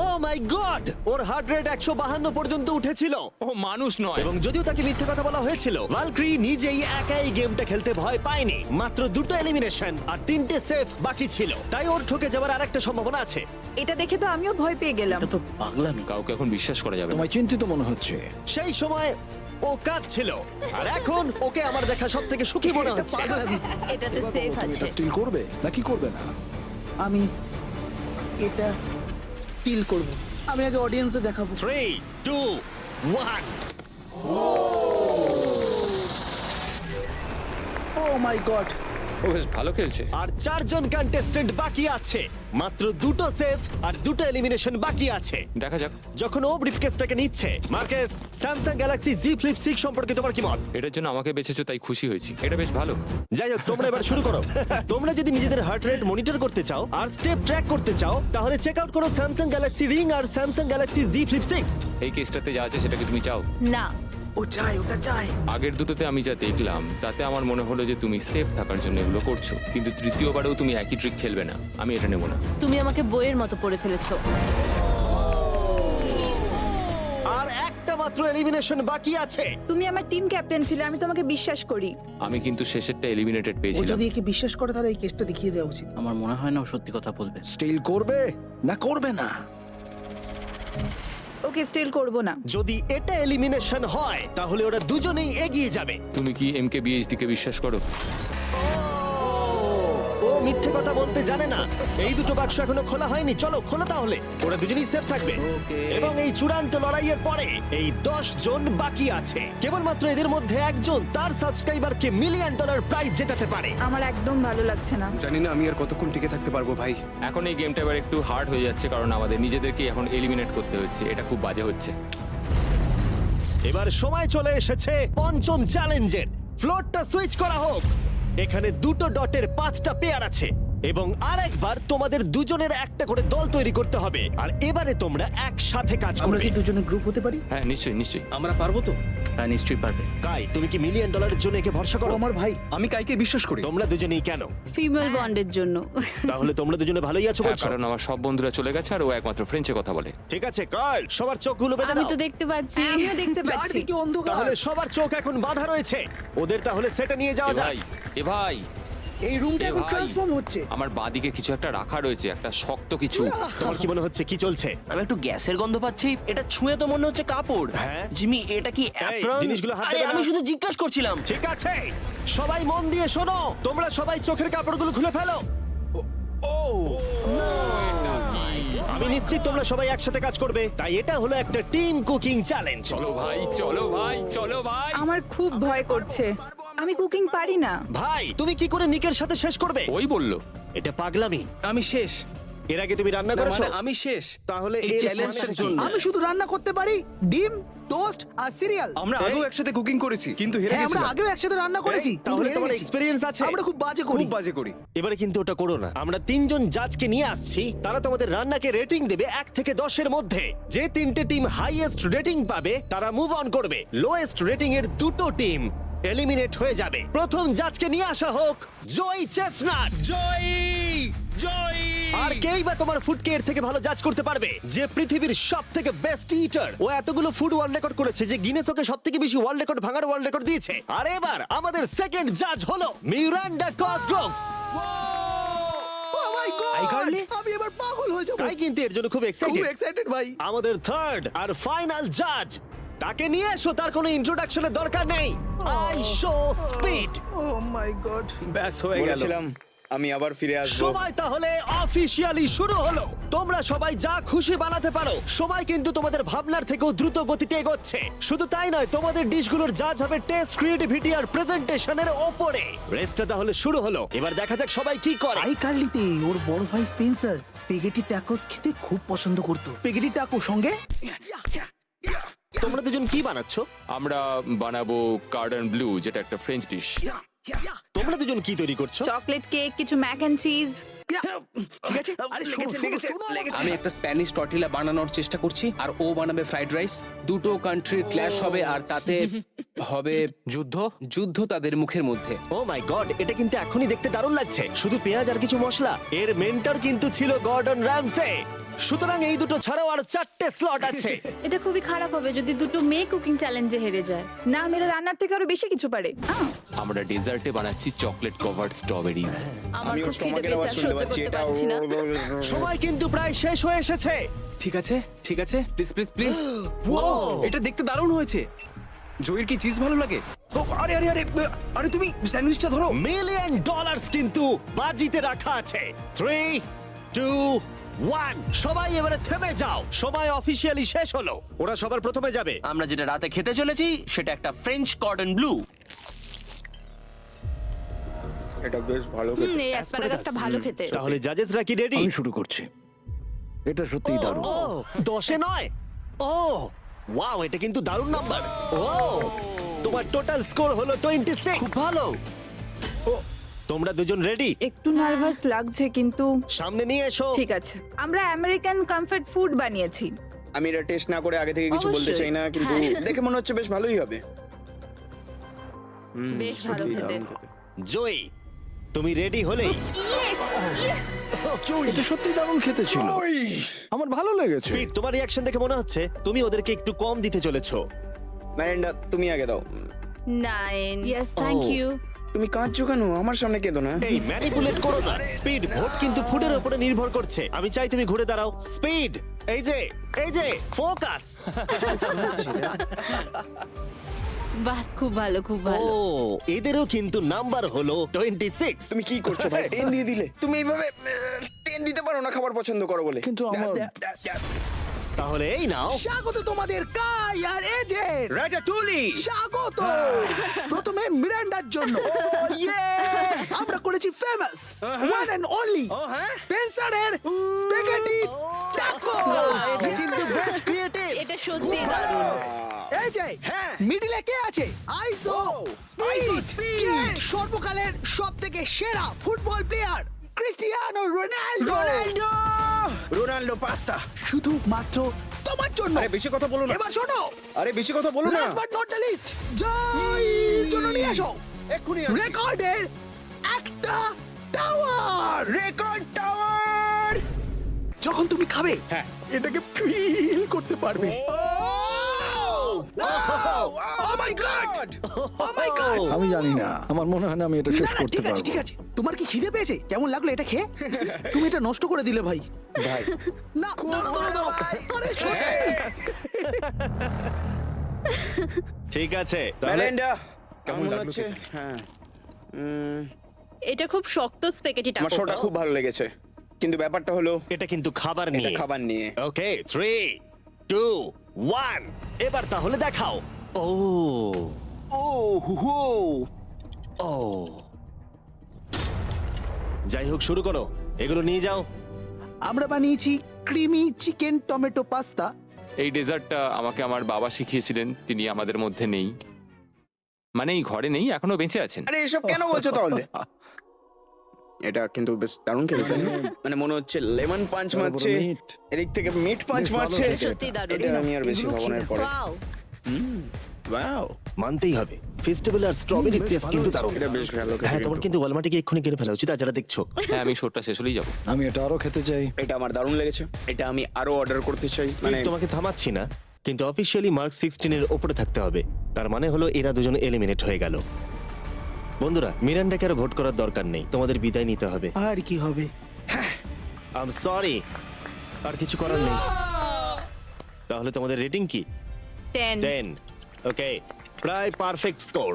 ও my god, or heart rate 152 পর্যন্ত উঠেছিল। ও মানুষ নয়। এবং যদিও তাকে মিথ্যে কথা বলা হয়েছিল, ভালক্রি নিজেই একাই গেমটা খেলতে ভয় পায়নি। মাত্র 2টো এলিমিনেশন আর 3টে সেফ বাকি ছিল, তাই ওর ঠকে যাওয়ার আরেকটা সম্ভাবনা আছে। এটা দেখে তো আমিও ভয় পেয়ে গেলাম। এটা তো পাগলামি। কাউকে এখন বিশ্বাস করা যাবে না। তোমায় চিন্তিত মনে হচ্ছে। সেই সময় ও কাঁদছিল, আর এখন ওকে আমার দেখা সব থেকে সুখী মনে হচ্ছে। এটাতে সেফ আছে। এটা স্টিল করবে নাকি করবে না? আমি এটা স্টিল করব। আমি আগে অডিয়েন্সে দেখাবো। 3, 2, 1। ও মাই গড, ও বেশ ভালো খেলছে। আর 4 জন কন্টেস্টেন্ট বাকি আছে। মাত্র 2টো সেফ আর 2টো এলিমিনেশন বাকি আছে। দেখা যাক। যখন ও ব্রিফকেসটাকে নিচ্ছে, Marcus, Samsung Galaxy Z Flip 6 সম্পর্কে তোমার কি মত? এটার জন্য আমাকে বেঁচেছো তাই খুশি হয়েছি। এটা বেশ ভালো। যাই হোক, তোমরা এবার শুরু করো। তোমরা যদি নিজেদের হার্ট রেট মনিটর করতে চাও আর স্টেপ ট্র্যাক করতে চাও, তাহলে চেক আউট করো স্যামসাং গ্যালাক্সি রিং আর স্যামসাং গ্যালাক্সি Z Flip 6। এই কেসটাতে যা আছে সেটাকে তুমি চাও? না, ও চাই, ওটা চাই। আগের দুটোতে আমি যা দেখলাম তাতে আমার মনে হলো যে তুমি সেফ থাকার জন্য এগুলো করছো, কিন্তু তৃতীয়বারেও তুমি একই ট্রিক খেলবে না। আমি এটা নেব না। তুমি আমাকে বইয়ের মতো পড়ে ফেলেছো। আর একটা মাত্র এলিমিনেশন বাকি আছে। তুমি আমার টিম ক্যাপ্টেন ছিলে, আমি তোমাকে বিশ্বাস করি। আমি কিন্তু শেষেরটা এলিমিনেটেড ও পেয়েছিলাম। যদি একে বিশ্বাস করে তাহলে এই কেসটা দেখিয়ে দেওয়া উচিত। আমার মনে হয় না ও সত্যি কথা বলবে। স্টিল করবে না করবে না? ওকে স্টিল করব না। যদি এটা এলিমিনেশন হয় তাহলে ওরা দুজনেই এগিয়ে যাবে। তুমি কি MKBHD কে বিশ্বাস করো? ও মিথ্যে কথা বলতে জানে না। এই দুটো বাক্স এখনো খোলা হয়নি, চলো খোলো তাহলে। ওরা দুজনেই সেফ থাকবে। এবং এই চূড়ান্ত লড়াইয়ের পরে এই 10 জন বাকি আছে। কেবলমাত্র এদের মধ্যে একজন তার সাবস্ক্রাইবারকে $1 মিলিয়ন প্রাইজ জেতাতে পারে। আমার একদম ভালো লাগছে না। জানি না আমি আর কতক্ষণ টিকে থাকতে পারবো ভাই। এখন এই গেমটা এবার একটু হার্ড হয়ে যাচ্ছে কারণ আমাদের নিজেদেরকে এখন এলিমিনেট করতে হচ্ছে। এটা খুব বাজে হচ্ছে। এবার সময় চলে এসেছে পঞ্চম চ্যালেঞ্জের। ফ্লোরটা সুইচ করা হোক। এখানে দুটো ডটের 5টা পেয়ার আছে। এবং আরেকবার তোমাদের দুজনের একটা করে দল তৈরি করতে হবে, আর এবারে তোমরা একসাথে কাজ আমরা করবে। কি দুজনে গ্রুপ হতে পারি? হ্যাঁ নিশ্চয়ই নিশ্চয়ই। আমরা পারবো তো? হ্যাঁ নিশ্চয়ই পারবে। কাই, তুমি কি $1 মিলিয়ন জন্য একে ভরসা ও করো? আমার ভাই। আমি কাইকে বিশ্বাস করি। তোমরা দুজনেই কেন? ফিমেল বন্ডের জন্য। তাহলে তোমরা দুজনে ভালোই আছো হ্যাঁ, বলছো? কারণ আমার সব বন্ধুরা চলে গেছে আর ও একমাত্র ফ্রেঞ্চে কথা বলে। ঠিক আছে কার্ল, সবার চোখগুলো বেঁধে আমি দাও। তো দেখতে পাচ্ছি। আমিও দেখতে পাচ্ছি। চারদিকে অন্ধকার। তাহলে সবার চোখ এখন বাঁধা রয়েছে। ওদের তাহলে সেটা নিয়ে যাওয়া এ যাক। ভাই, এ ভাই, এই রুমটা এ এখন ভাই। ট্রান্সফর্ম হচ্ছে। আমার বাঁদিকে কিছু একটা রাখা রয়েছে, একটা শক্ত কিছু। তোমার কি মনে হচ্ছে কি চলছে? আমি একটু গ্যাসের গন্ধ পাচ্ছি। এটা ছুঁয়ে তো মনে হচ্ছে কাপড়। হ্যাঁ। জিমি, এটা কি অ্যাপ্রন? জিনিসগুলো হাত আরে, দেবে না। আমি শুধু জিজ্ঞাসা করছিলাম। ঠিক আছে, সবাই মন দিয়ে শোনো। তোমরা সবাই চোখের কাপড়গুলো খুলে ফেলো। আমি নিশ্চিত তোমরা সবাই একসাথে কাজ করবে, তাই এটা হলো একটা টিম কুকিং চ্যালেঞ্জ। চলো ভাই, চলো ভাই, চলো ভাই। আমার খুব ভয় করছে। আমি কুকিং পারি না। ভাই, তুমি কি করে নিকের সাথে শেষ করবে? ওই বললো। এটা পাগলামি। আমি শেষ। এর আগে তুমি রান্না না, করেছো? মানে আমি শেষ। তাহলে এই এর চ্যালেঞ্জটার মানেটা কি? জন্য। আমি শুধু রান্না করতে পারি ডিম, টোস্ট আর সিরিয়াল। আমরা আগেও একসাথে কুকিং করেছি কিন্তু হেরে হ্যাঁ, আমরা গেছিলাম। আগেও একসাথে রান্না করেছি। তাহলে কিন্তু হেরে তোমার গেছি। এক্সপেরিয়েন্স আছে? আমরা খুব বাজে করি। খুব বাজে করি। এবারে কিন্তু ওটা করো না। আমরা 3 জন জাজকে নিয়ে আসছি, তারা তোমাদের রান্নাকে রেটিং দেবে 1 থেকে 10 এর মধ্যে। যে 3টে টিম হাইয়েস্ট রেটিং পাবে তারা মুভ অন করবে। লোয়েস্ট রেটিং এর 2টো টিম এলিমিনেট হয়ে যাবে। প্রথম জাজকে নিয়ে আসা হোক জয় চেস্টনাট। জয় জয়। আর কেই বা তোমার ফুডকে এর থেকে ভালো জাজ করতে পারবে, যে পৃথিবীর সব থেকে বেস্ট ইটার। ও এতগুলো ফুড ওয়ার্ল্ড রেকর্ড করেছে যে গিনেস ওকে সব থেকে বেশি ওয়ার্ল্ড রেকর্ড ভাঙার ওয়ার্ল্ড রেকর্ড দিয়েছে। আর এবার আমাদের সেকেন্ড জাজ হলো Miranda Cosgrove. Oh my God! আমি এবার পাগল হয়ে যাবো। তাই কিন্তু এর জন্য খুব খুব এক্সাইটেড। এক্সাইটেড ভাই। আমাদের থার্ড আর ফাইনাল জাজ, তাকে নিয়ে এসো। তার কোনো ইন্ট্রোডাকশনের দরকার নেই। I show speed. Oh my God! ব্যাস হয়ে গেল। আমি আবার ফিরে আসবো। সময় তাহলে অফিসিয়ালি শুরু হলো। তোমরা সবাই যা খুশি বানাতে পারো। সময় কিন্তু তোমাদের ভাবনার থেকেও দ্রুত গতিতে এগোচ্ছে। শুধু তাই নয়, তোমাদের ডিশগুলোর জাজ হবে টেস্ট, ক্রিয়েটিভিটি আর প্রেজেন্টেশনের ওপরে। রেসটা তাহলে শুরু হলো। এবার দেখা যাক সবাই কি করে। আই কার্লিতে ওর বড় ভাই স্পেন্সার স্পেগেটি ট্যাকোস খেতে খুব পছন্দ করতো। স্পেগেটি ট্যাকো সঙ্গে তোমরা দুজন কি বানাচ্ছ? আমরা বানাবো কার্ডন ব্লু, যেটা একটা ফ্রেঞ্চ ডিশ। তোমরা দুজন কি তৈরি করছো? চকলেট কেক, কিছু ম্যাক এন্ড চিজ। ঠিক আছে? আরে লেগেছে। আমি একটা স্প্যানিশ টর্টিলা বানানোর চেষ্টা করছি আর ও বানাবে ফ্রাইড রাইস। দুটো কান্ট্রির ক্ল্যাশ হবে আর তাতে হবে যুদ্ধ। যুদ্ধ তাদের মুখের মধ্যে। ও মাই গড, এটা কিন্তু এখনই দেখতে দারুণ লাগছে। শুধু পেঁয়াজ আর কিছু মশলা। এর মেন্টর কিন্তু ছিল গর্ডন র্যামসে। সুতরাং এই দুটো ছাড়াও আর 4টে স্লট আছে। এটা খুবই খারাপ হবে যদি দুটো মেয়ে কুকিং চ্যালেঞ্জে হেরে যায়। না, মেয়েরা রান্নার থেকে আরো বেশি কিছু পারে। আমরা ডেজার্টে বানাচ্ছি চকলেট কভার্ড স্ট্রবেরি। আমার খুব খিদে পেয়েছে, আর সহ্য করতে পারছি না। সময় কিন্তু প্রায় শেষ হয়ে এসেছে। ঠিক আছে, ঠিক আছে। Please please please. এটা দেখতে দারুণ হয়েছে। জয়ের কি চিজ ভালো লাগে? ও, আরে আরে আরে আরে তুমি স্যান্ডউইচটা ধরো। $1 মিলিয়ন কিন্তু বাজিতে রাখা আছে। 3, 2, 1। সবাই এবারে থেমে যাও। সময় অফিসিয়ালি শেষ হলো। ওরা সবার প্রথমে যাবে। আমরা যেটা রাতে খেতে চলেছি সেটা একটা ফ্রেঞ্চ কর্ডন ব্লু। এটা বেশ ভালো এই অ্যাসপারাগাসটা ভালো খেতে। তাহলে জাজেসরা কি রেডি? শুরু করছি। এটা সত্যিই দারুণ। ও 10-এ নয়। ও ওয়াও, এটা কিন্তু দারুণ নাম্বার। ও তোমার টোটাল স্কোর হলো 26। খুব ভালো। তোমরা দুজন রেডি? একটু নার্ভাস লাগছে কিন্তু সামনে নিয়ে এসো। ঠিক আছে। আমরা আমেরিকান কমফর্ট ফুড বানিয়েছি। আমি এটা টেস্ট না করে আগে থেকে কিছু বলতে চাই না, কিন্তু দেখে মনে হচ্ছে বেশ ভালোই হবে। বেশ ভালো খেতে। জয়ী, তুমি রেডি হলেই এটা সত্যি দারুণ খেতে ছিল। আমার ভালো লেগেছে। স্পিড, তোমার রিঅ্যাকশন দেখে মনে হচ্ছে তুমি ওদেরকে একটু কম দিতে চলেছো। ম্যারেন্ডা, তুমি আগে দাও। 9। Yes, thank you. তুমি কাঁদছো কেন? আমার সামনে কেঁদো না। এই ম্যানিপুলেট করো না। স্পিড, ভোট কিন্তু ফুডের উপরে নির্ভর করছে। আমি চাই তুমি ঘুরে দাঁড়াও। স্পিড, এই যে ফোকাস। বাহ, খুব ভালো, খুব ও ভালো। এদেরও কিন্তু নাম্বার হলো 26। তুমি কি করছো ভাই? 10 দিয়ে দিলে। তুমি এইভাবে 10 দিতে পারো না খাবার পছন্দ করো বলে। কিন্তু আমার তাহলে এই নাও। স্বাগত তোমাদের কাই আর এজে। রাটাটুলি। স্বাগত। প্রথমে মিরান্ডার জন্য। আমরা করেছি ফেমাস ওয়ান এন্ড অনলি স্পেন্সারের স্পেগেটি ট্যাকো। এটা কিন্তু বেশ ক্রিয়েটিভ। এটা সত্যি দারুণ। এই যে মিডিলে কে আছে? আইসো স্পিড, সর্বকালের সবথেকে সেরা football player Cristiano Ronaldo Ronaldo pasta. শুধুমাত্র তোমার জন্য। আরে বেশি কথা বলো না। এবার শোনো, আরে বেশি কথা বলো না। Last but not the least, Joy জন্য নিয়ে আসো এক্ষুনি আনছি। রেকর্ডের একটা টাওয়ার। Record tower. যখন তুমি খাবে হ্যাঁ। এটাকে ফিল করতে পারবে। ও my god. Oh my God! আমি জানি না, আমার মনে হয় না আমি এটা শেষ না, না, করতে ঠিক আছে পারবো। ঠিক আছে। তোমার কি খিদে পেয়েছে? কেমন লাগলো এটা খেয়ে? তুমি এটা নষ্ট করে দিলে ভাই। ভাই না, দাঁড়াও। আরে সত্যি। ঠিক আছে তাহলে মেলিন্ডা কেমন লাগলো লাগছে? খেতে? হ্যাঁ, এটা খুব শক্ত স্প্যাগেটি আমার শোটা খুব ভালো লেগেছে, কিন্তু ব্যাপারটা হলো এটা কিন্তু খাবার এটা নিয়ে। খাবার নিয়ে। ওকে 3 2 1 এবার তাহলে দেখাও। ও ও হু হু। ও যাই হোক, শুরু করো, এগুলো নিয়ে যাও। আমরা বানিয়েছি ক্রিমি চিকেন টমেটো পাস্তা। এই ডেজার্টটা আমাকে আমার বাবা শিখিয়েছিলেন, তিনি আমাদের মধ্যে নেই, মানে এই ঘরে নেই, এখনো বেঁচে আছেন। আরে এসব কেন বলছো তাহলে? এটা কিন্তু বেশ দারুণ খেতে, তাই না? মানে মনে হচ্ছে লেমন পাঞ্চ মারছে, মিট। এদিক থেকে মিট পাঞ্চ বেশ ভালো মারছে। খেতে সত্যি দারুণ। এটা আমি আর বেশি এগুলো ভাবনার পরে। ওয়াও, মানতেই হবে, ফেস্টিভ্যাল আর স্ট্রবেরি বেশ টেস্ট ভালো কিন্তু হয়েছে। দারুণ। এটা বেশ ভালো খেতে হ্যাঁ, তোমার কিন্তু। কিন্তু ওয়ালমার্টে গিয়ে এক্ষুনি কিনে ফেলা উচিত, আর যারা দেখছো। হ্যাঁ, আমি শোটা শেষ হলেই যাবো। আমি এটা আরো খেতে চাই। এটা আমার দারুণ লেগেছে, এটা আমি আরো অর্ডার করতে চাই। মানে তোমাকে থামাচ্ছি না, কিন্তু অফিসিয়ালি মার্ক 16 এর উপরে থাকতে হবে। তার মানে হলো এরা দুজন এলিমিনেট হয়ে গেল। বন্ধুরা, মিরান্ডাকে আর ভোট করার দরকার নেই, তোমাদের বিদায় নিতে হবে। আর কি হবে? আই এম সরি, আর কিছু করার নেই। তাহলে তোমাদের রেটিং কি? 10। ওকে, প্রায় পারফেক্ট স্কোর।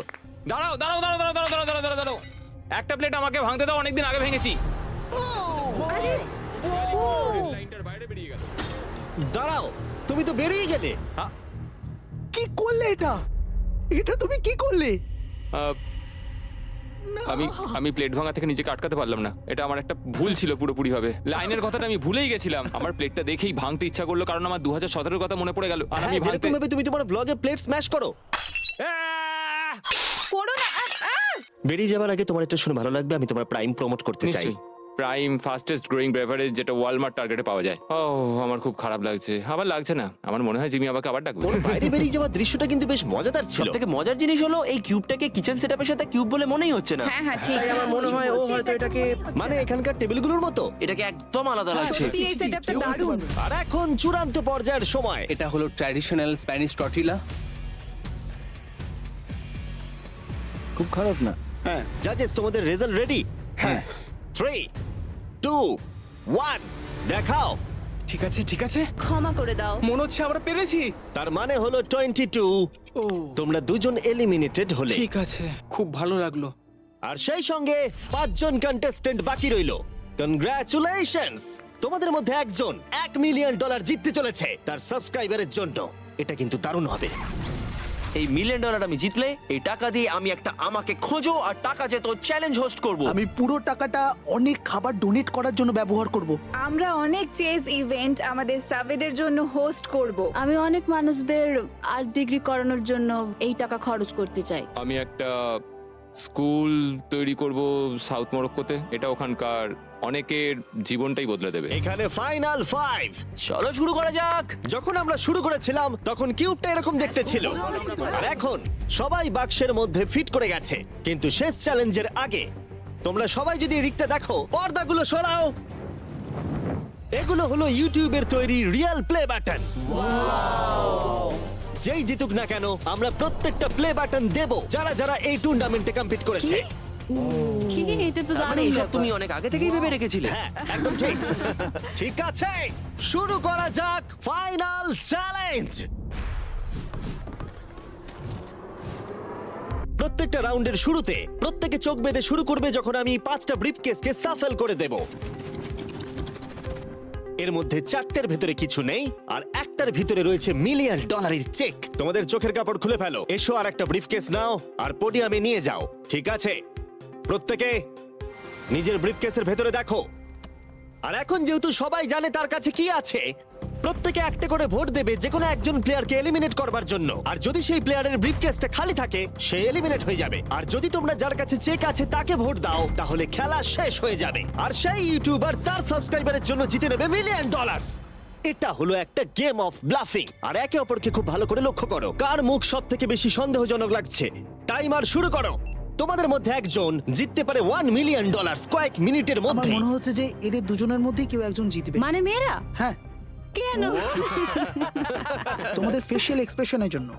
দাঁড়াও দাঁড়াও দাঁড়াও দাঁড়াও দাঁড়াও দাঁড়াও দাঁড়াও দাঁড়াও, একটা প্লেট আমাকে ভাঙতে দাও, অনেকদিন আগে ভেঙেছি। লাইনটার বাইরে বেরিয়ে গেল। দাঁড়াও, তুমি তো বেরিয়ে গেলে। কি করলে এটা? এটা তুমি কি করলে? আহ, আমি প্লেট ভাঙা থেকে নিজেকে আটকাতে পারলাম না, এটা আমার একটা ভুল ছিল পুরোপুরি ভাবে। লাইনের কথাটা আমি ভুলেই গেছিলাম, আমার প্লেটটা দেখেই ভাঙতে ইচ্ছা করলো, কারণ আমার 2017 কথা মনে পড়ে গেল, আর আমি হ্যাঁ, ভাঙতে যেরকম ভাবে তুমি তোমার ব্লগে প্লেট স্ম্যাশ করো। আহ! করো না। বেরিয়ে যাবার আগে তোমার এটা শুনে ভালো লাগবে, আমি তোমার প্রাইম প্রমোট করতে চাই। নিশ্চয়ই, প্রাইম ফাস্টেস্ট গ্রোয়িং বেভারেজ, যেটা ওয়ালমার্ট টার্গেটে পাওয়া যায়। ও, আমার খুব খারাপ লাগছে। আবার লাগছে না, আমার মনে হয় জিমি আমাকে আবার ডাকবে। ওর বাইরে বেরিয়ে যাওয়ার দৃশ্যটা কিন্তু বেশ মজাদার ছিল। সবথেকে মজার জিনিস হলো এই কিউবটাকে কিচেন সেটআপের সাথে কিউব বলে মনেই হচ্ছে না। হ্যাঁ হ্যাঁ ঠিক। তাই আমার মনে হয় ও হয়তো এটাকে মানে এখানকার টেবিলগুলোর মতো। এটাকে একদম আলাদা লাগছে। সত্যি এই সেটআপটা দারুণ। আর এখন চূড়ান্ত পর্যায়ের সময়। এটা হলো ট্র্যাডিশনাল স্প্যানিশ টর্টিলা। খুব খারাপ না। হ্যাঁ, জাজেস, তোমাদের রেজাল্ট রেডি? হ্যাঁ। 3 2 1 দেখাও। ঠিক আছে ঠিক আছে, ক্ষমা করে দাও। মনে হচ্ছে আমরা পেরেছি। তার মানে হলো 22। ও তোমরা দুজন এলিমিনেটেড হলে। ঠিক আছে, খুব ভালো লাগলো। আর সেই সঙ্গে 5 জন কন্টেস্টেন্ট বাকি রইলো। কনগ্রাচুলেশনস, তোমাদের মধ্যে একজন $1 মিলিয়ন জিততে চলেছে তার সাবস্ক্রাইবারের জন্য। এটা কিন্তু দারুণ হবে। এই $1 মিলিয়ন আমি জিতলে এই টাকা দিয়ে আমি একটা আমাকে খোঁজো আর টাকা যেত চ্যালেঞ্জ হোস্ট করব। আমি পুরো টাকাটা অনেক খাবার ডোনেট করার জন্য ব্যবহার করব। আমরা অনেক চেস ইভেন্ট আমাদের সাবেদের জন্য হোস্ট করব। আমি অনেক মানুষদের আর্ট ডিগ্রি করানোর জন্য এই টাকা খরচ করতে চাই। আমি একটা স্কুল তৈরি করব সাউথ মরক্কোতে, এটা ওখানকার অনেকের জীবনটাই বদলে দেবে। এখানে ফাইনাল 5। চলো শুরু করা যাক। যখন আমরা শুরু করেছিলাম তখন কিউবটা এরকম দেখতে ছিল, আর এখন সবাই বাক্সের মধ্যে ফিট করে গেছে। কিন্তু শেষ চ্যালেঞ্জের আগে তোমরা সবাই যদি এদিকটা দেখো, পর্দাগুলো সরাও। এগুলো হলো ইউটিউবের তৈরি রিয়েল প্লে বাটন। যেই জিতুক না কেন আমরা প্রত্যেকটা প্লে বাটন দেব যারা যারা এই টুর্নামেন্টে কম্পিট করেছে। কি এটা তো মানে দারুণ এসব ব্যাপার। তুমি অনেক আগে থেকেই ভেবে রেখেছিলে। হ্যাঁ, একদম ঠিক। ঠিক আছে, শুরু করা যাক ফাইনাল চ্যালেঞ্জ। প্রত্যেকটা রাউন্ডের শুরুতে প্রত্যেকে চোখ বেঁধে শুরু করবে যখন আমি 5টা ব্রিফকেসকে সাফেল করে দেব। এর মধ্যে 4টের ভেতরে কিছু নেই, আর একটার ভিতরে রয়েছে $1 মিলিয়ন চেক। তোমাদের চোখের কাপড় খুলে ফেলো, এসো আর একটা ব্রিফকেস নাও আর পোডিয়ামে নিয়ে যাও। ঠিক আছে, প্রত্যেকে নিজের ব্রিফকেসের ভেতরে দেখো। আর এখন যেহেতু সবাই জানে তার কাছে কি আছে, প্রত্যেকে একটা করে ভোট দেবে যে কোনো একজন প্লেয়ারকে এলিমিনেট করবার জন্য, আর যদি সেই প্লেয়ারের ব্রিফকেসটা খালি থাকে সে এলিমিনেট হয়ে যাবে। আর যদি তোমরা যার কাছে চেক আছে তাকে ভোট দাও তাহলে খেলা শেষ হয়ে যাবে, আর সেই ইউটিউবার তার সাবস্ক্রাইবারের জন্য জিতে নেবে $1 মিলিয়ন। এটা হলো একটা গেম অফ ব্লাফিং। আর একে অপরকে খুব ভালো করে লক্ষ্য করো, কার মুখ সব থেকে বেশি সন্দেহজনক লাগছে। টাইমার শুরু করো। তোমাদের মধ্যে একজন জিততে পারে $1 মিলিয়ন কয়েক মিনিটের আমার মধ্যে। মনে হচ্ছে যে এদের দুজনের মধ্যেই কেউ একজন জিতবে। মানে মেয়েরা হ্যাঁ, কেন? তোমাদের ফেশিয়াল এক্সপ্রেশনের জন্য।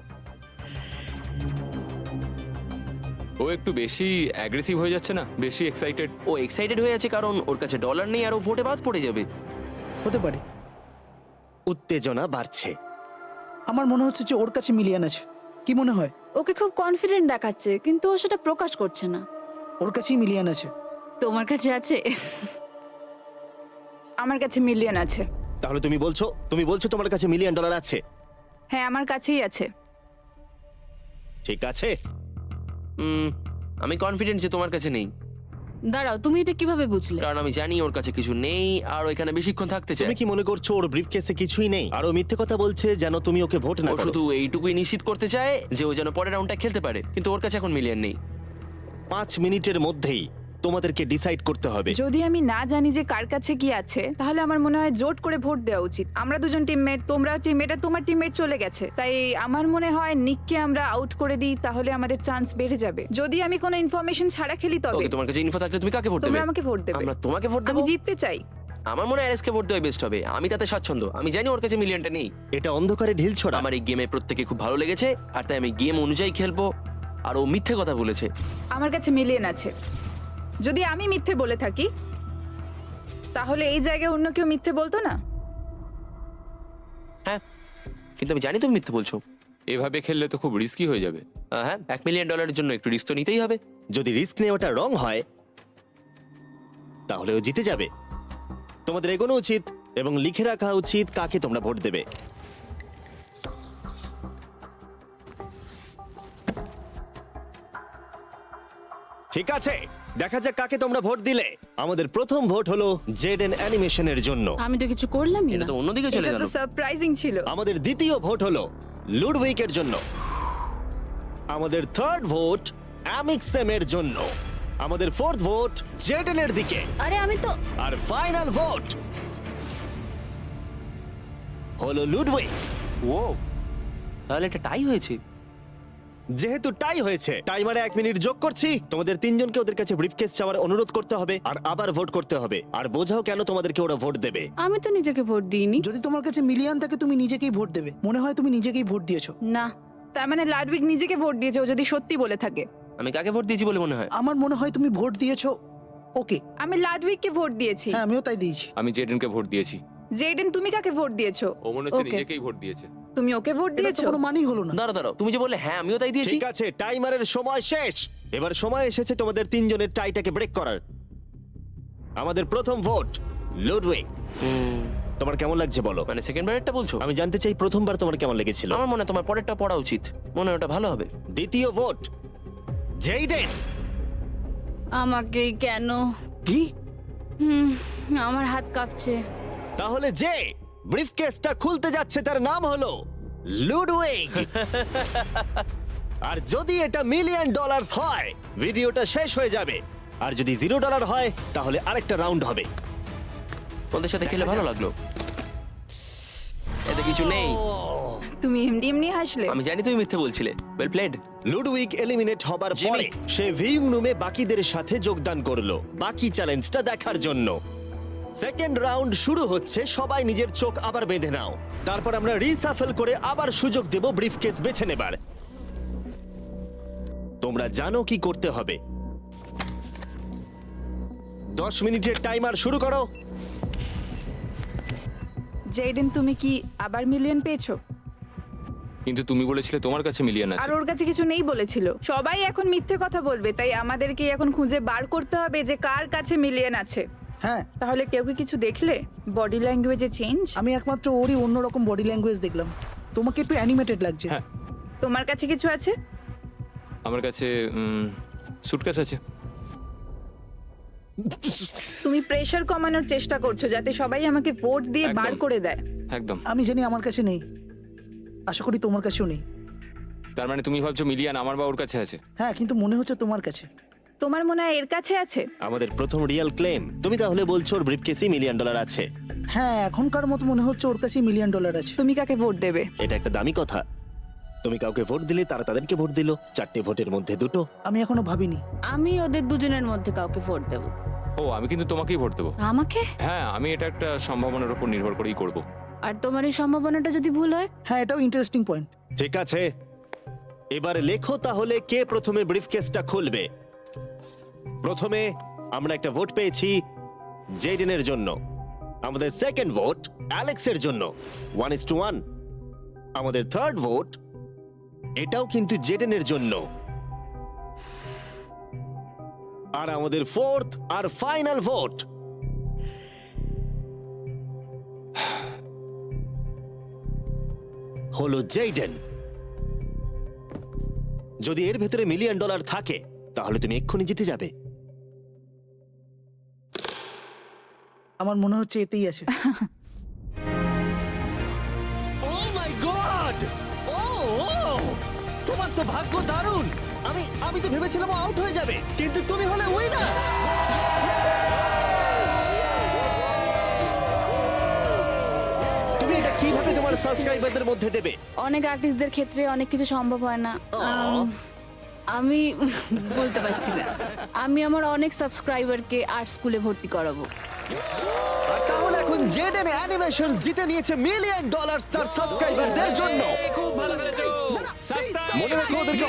ও একটু বেশি অ্যাগ্রেসিভ হয়ে যাচ্ছে না, বেশি এক্সাইটেড। ও এক্সাইটেড হয়ে আছে কারণ ওর কাছে ডলার নেই আর ও ভোটে বাদ পড়ে যাবে। হতে পারে। উত্তেজনা বাড়ছে। আমার মনে হচ্ছে যে ওর কাছে মিলিয়ন আছে। কি মনে হয়? ওকে খুব কনফিডেন্ট দেখাচ্ছে কিন্তু ও সেটা প্রকাশ করছে না। ওর কাছেই মিলিয়ন আছে। তোমার কাছে আছে? আমার কাছে মিলিয়ন আছে। তাহলে তুমি বলছো তোমার কাছে $1 মিলিয়ন আছে? হ্যাঁ, আমার কাছেই আছে। ঠিক আছে। আমি কনফিডেন্ট যে তোমার কাছে নেই, দাঁড়াও, তুমি এটা কিভাবে বুঝলে? কারণ আমি জানি ওর কাছে কিছু নেই আর ও এখানে বেশিক্ষণ থাকতে চায়। তুমি কি মনে করছো ওর ব্রিফকেসে কিছুই নেই আর ও মিথ্যে কথা বলছে যেন তুমি ওকে ভোট না ও করো? শুধু এইটুকুই নিশ্চিত করতে চায় যে ও যেন পরের রাউন্ডটা খেলতে পারে, কিন্তু ওর কাছে এখন মিলিয়ন নেই। 5 মিনিটের মধ্যেই তোমাদেরকে ডিসাইড করতে হবে। যদি আমি না জানি যে কার কাছে কি আছে তাহলে আমার মনে হয় জোট করে ভোট দেওয়া উচিত। আমরা দুজন টিমমেট, তোমরা টিমমেট, আর তোমার টিমমেট চলে গেছে, তাই আমার মনে হয় নিককে আমরা আউট করে দিই, তাহলে আমাদের চান্স বেড়ে যাবে। যদি আমি কোনো ইনফরমেশন ছাড়া খেলি তবে। ওকে, তোমার কাছে ইনফো থাকলে তুমি কাকে ভোট দেবে? তোমরা আমাকে ভোট দেবে। আমরা তোমাকে ভোট দেব? আমি জিততে চাই। আমার মনে হয় আরএসকে ভোট দেওয়া বেস্ট হবে। আমি তাতে স্বাচ্ছন্দ্য। আমি জানি ওর কাছে মিলিয়নটা নেই। এটা অন্ধকারে ঢিল ছোড়া। আমার এই গেমে প্রত্যেকে খুব ভালো লেগেছে আর তাই আমি গেম অনুযায়ী খেলবো। আর ও মিথ্যে কথা বলেছে। আমার কাছে মিলিয়ন আছে। যদি আমি মিথ্যে বলে থাকি তাহলে এই জায়গায় অন্য কেউ মিথ্যে বলতো না। হ্যাঁ, কিন্তু আমি জানি তুমি মিথ্যে বলছো। এভাবে খেললে তো খুব রিস্কি হয়ে যাবে। হ্যাঁ, $1 মিলিয়ন জন্য একটু রিস্ক তো নিতেই হবে। যদি রিস্ক নেওয়াটা রং হয় তাহলে ও জিতে যাবে। তোমাদের এগোনো উচিত এবং লিখে রাখা উচিত কাকে তোমরা ভোট দেবে। ঠিক আছে, দেখা যাক কাকে তোমরা ভোট দিলে। আমাদের প্রথম ভোট হলো জেডেন অ্যানিমেশনের জন্য। আমি তো কিছু করলামই এটা না। তো অন্যদিকে চলে এটা গেল। তো সারপ্রাইজিং ছিল। আমাদের দ্বিতীয় ভোট হলো লুডউইকের জন্য। আমাদের থার্ড ভোট অ্যামিক্সেমের জন্য। আমাদের ফোর্থ ভোট জেডেনের দিকে। আরে আমি তো আর ফাইনাল ভোট হলো লুডউইক। ও, তাহলে এটা টাই হয়েছে। যেহেতু টাই হয়েছে, টাইমারে 1 মিনিট যোগ করছি। তোমাদের তিনজনকে ওদের কাছে ব্রিফকেস চাওয়ার অনুরোধ করতে হবে আর আবার ভোট করতে হবে। আর বোঝাও কেন তোমাদেরকে ওরা ভোট দেবে। আমি তো নিজেকে ভোট দিইনি। যদি তোমার কাছে মিলিয়ন থাকে তুমি নিজেকেই ভোট দেবে। মনে হয় তুমি নিজেকেই ভোট দিয়েছো। না, তার মানে লাডউইক নিজেকে ভোট দিয়েছে, ও যদি সত্যি বলে থাকে। আমি কাকে ভোট দিয়েছি বলে মনে হয়? আমার মনে হয় তুমি ভোট দিয়েছো ওকে। আমি লাডউইককে ভোট দিয়েছি। হ্যাঁ, আমিও তাই দিয়েছি। আমি জেডেনকে ভোট দিয়েছি। জেডেন, তুমি কাকে ভোট দিয়েছো? ও মনে হচ্ছে Okay. নিজেকেই ভোট দিয়েছে। তুমি ওকে ভোট এটা তো দিয়েছো? কোনো মানেই হলো না। দাঁড়াও, তুমি যে বললে হ্যাঁ আমিও তাই দিয়েছি। ঠিক আছে, টাইমারের সময় শেষ। এবার সময় এসেছে তোমাদের তিনজনের টাইটাকে ব্রেক করার। আমাদের প্রথম ভোট লুডউইক। তোমার কেমন লাগছে বলো? মানে সেকেন্ড বারেরটা বলছো? আমি জানতে চাই প্রথমবার তোমার কেমন লেগেছিল। আমার মনে হয় তোমার পরেরটা পড়া উচিত। মনে হয় ওটা ভালো হবে। দ্বিতীয় ভোট জেইডেন। আমাকে কেন? কি? আমার হাত কাঁপছে। তাহলে যে ব্রিফকেসটা খুলতে যাচ্ছে তার নাম হলো লুডউইক। আর যদি এটা $1 মিলিয়ন হয় ভিডিওটা শেষ হয়ে যাবে, আর যদি $0 হয় তাহলে আরেকটা রাউন্ড হবে। ওদের সাথে খেলে ভালো লাগলো। এতে কিছু নেই। তুমি এমনি এমনি হাসলে। আমি জানি তুমি মিথ্যে বলছিলে। Well played. লুডউইক এলিমিনেট হবার জিমি। পরে সে ভিউইং রুমে বাকিদের সাথে যোগদান করলো বাকি চ্যালেঞ্জটা দেখার জন্য। সেকেন্ড রাউন্ড শুরু হচ্ছে, সবাই নিজের চোখ আবার বেঁধে নাও। তারপর আমরা রিসাফেল করে আবার সুযোগ দেব ব্রিফকেস বেছে নেবার। তোমরা জানো কি করতে হবে। 10 মিনিটের টাইমার শুরু করো। জেডেন, তুমি কি আবার মিলিয়ন পেয়েছো? কিন্তু তুমি বলেছিলে তোমার কাছে মিলিয়ন আর আছে। ওর কাছে কিছু নেই বলেছিল। সবাই এখন মিথ্যে কথা বলবে, তাই আমাদেরকে এখন খুঁজে বার করতে হবে যে কার কাছে মিলিয়ন আছে। হ্যাঁ, তাহলে কেউ কি কিছু দেখলে? বডি ল্যাঙ্গুয়েজে চেঞ্জ? আমি একমাত্র ওরই অন্যরকম বডি ল্যাঙ্গুয়েজ দেখলাম। তোমাকে একটু অ্যানিমেটেড লাগছে। হ্যাঁ। তোমার কাছে কিছু আছে? আমার কাছে সুটকেস আছে। তুমি প্রেশার কমানোর চেষ্টা করছো যাতে সবাই আমাকে ভোট দিয়ে বার একদম। করে দেয়। একদম। আমি জানি আমার কাছে নেই, আশা করি তোমার কাছেও নেই। তার মানে তুমি ভাবছো মিলিয়ন আমার বা ওর কাছে আছে? হ্যাঁ, কিন্তু মনে হচ্ছে তোমার কাছে। তোমার মনে হয় এর কাছে আছে? আমাদের প্রথম রিয়েল ক্লেম। তুমি তাহলে বলছো ওর ব্রিফকেসে $1 মিলিয়ন আছে? হ্যাঁ, এখনকার মতো মনে হচ্ছে ওর কাছে $1 মিলিয়ন আছে। তুমি কাকে ভোট দেবে? এটা একটা দামি কথা। তুমি কাউকে ভোট দিলে তারা তাদেরকে ভোট দিল, 4টে ভোটের মধ্যে 2টো। আমি এখনো ভাবিনি। আমি ওদের দুজনের মধ্যে কাউকে ভোট দেব। ও, আমি কিন্তু তোমাকেই ভোট দেবো। আমাকে? হ্যাঁ, আমি এটা একটা সম্ভাবনার উপর নির্ভর করেই করব। আর তোমার এই সম্ভাবনাটা যদি ভুল হয়? হ্যাঁ, এটাও ইন্টারেস্টিং পয়েন্ট। ঠিক আছে, এবার লেখো তাহলে কে প্রথমে ব্রিফকেসটা খুলবে। প্রথমে আমরা একটা ভোট পেয়েছি জেডেনের জন্য। আমাদের সেকেন্ড ভোট অ্যালেক্সের জন্য, 1:1। আমাদের থার্ড ভোট এটাও কিন্তু জেডেনের জন্য। আর আমাদের ফোর্থ আর ফাইনাল ভোট হলো জেডেন। যদি এর ভেতরে $1 মিলিয়ন থাকে তাহলে তুমি এক্ষুনি জিতে যাবে। আমার মনে হচ্ছে এতেই আছে। ও মাই গড! ও তোমার তো ভাগ্য দারুণ। আমি তো ভেবেছিলাম আউট হয়ে যাবে, কিন্তু তুমি হলে উইনার। তুমি এটা কিভাবে তোমার সাবস্ক্রাইবারদের মধ্যে দেবে? অনেক আর্টিস্টদের ক্ষেত্রে অনেক কিছু সম্ভব হয় না। আমি বলতে পারছি না। আমি আমার অনেক সাবস্ক্রাইবারকে আর্ট স্কুলে ভর্তি করাবো। আর তাহলে এখন জেডেন অ্যানিমেশনস জিতে নিয়েছে $1 মিলিয়ন তার সাবস্ক্রাইবারদের জন্য। খুব ভালো খেলেছো। মনে রাখো ওদেরকে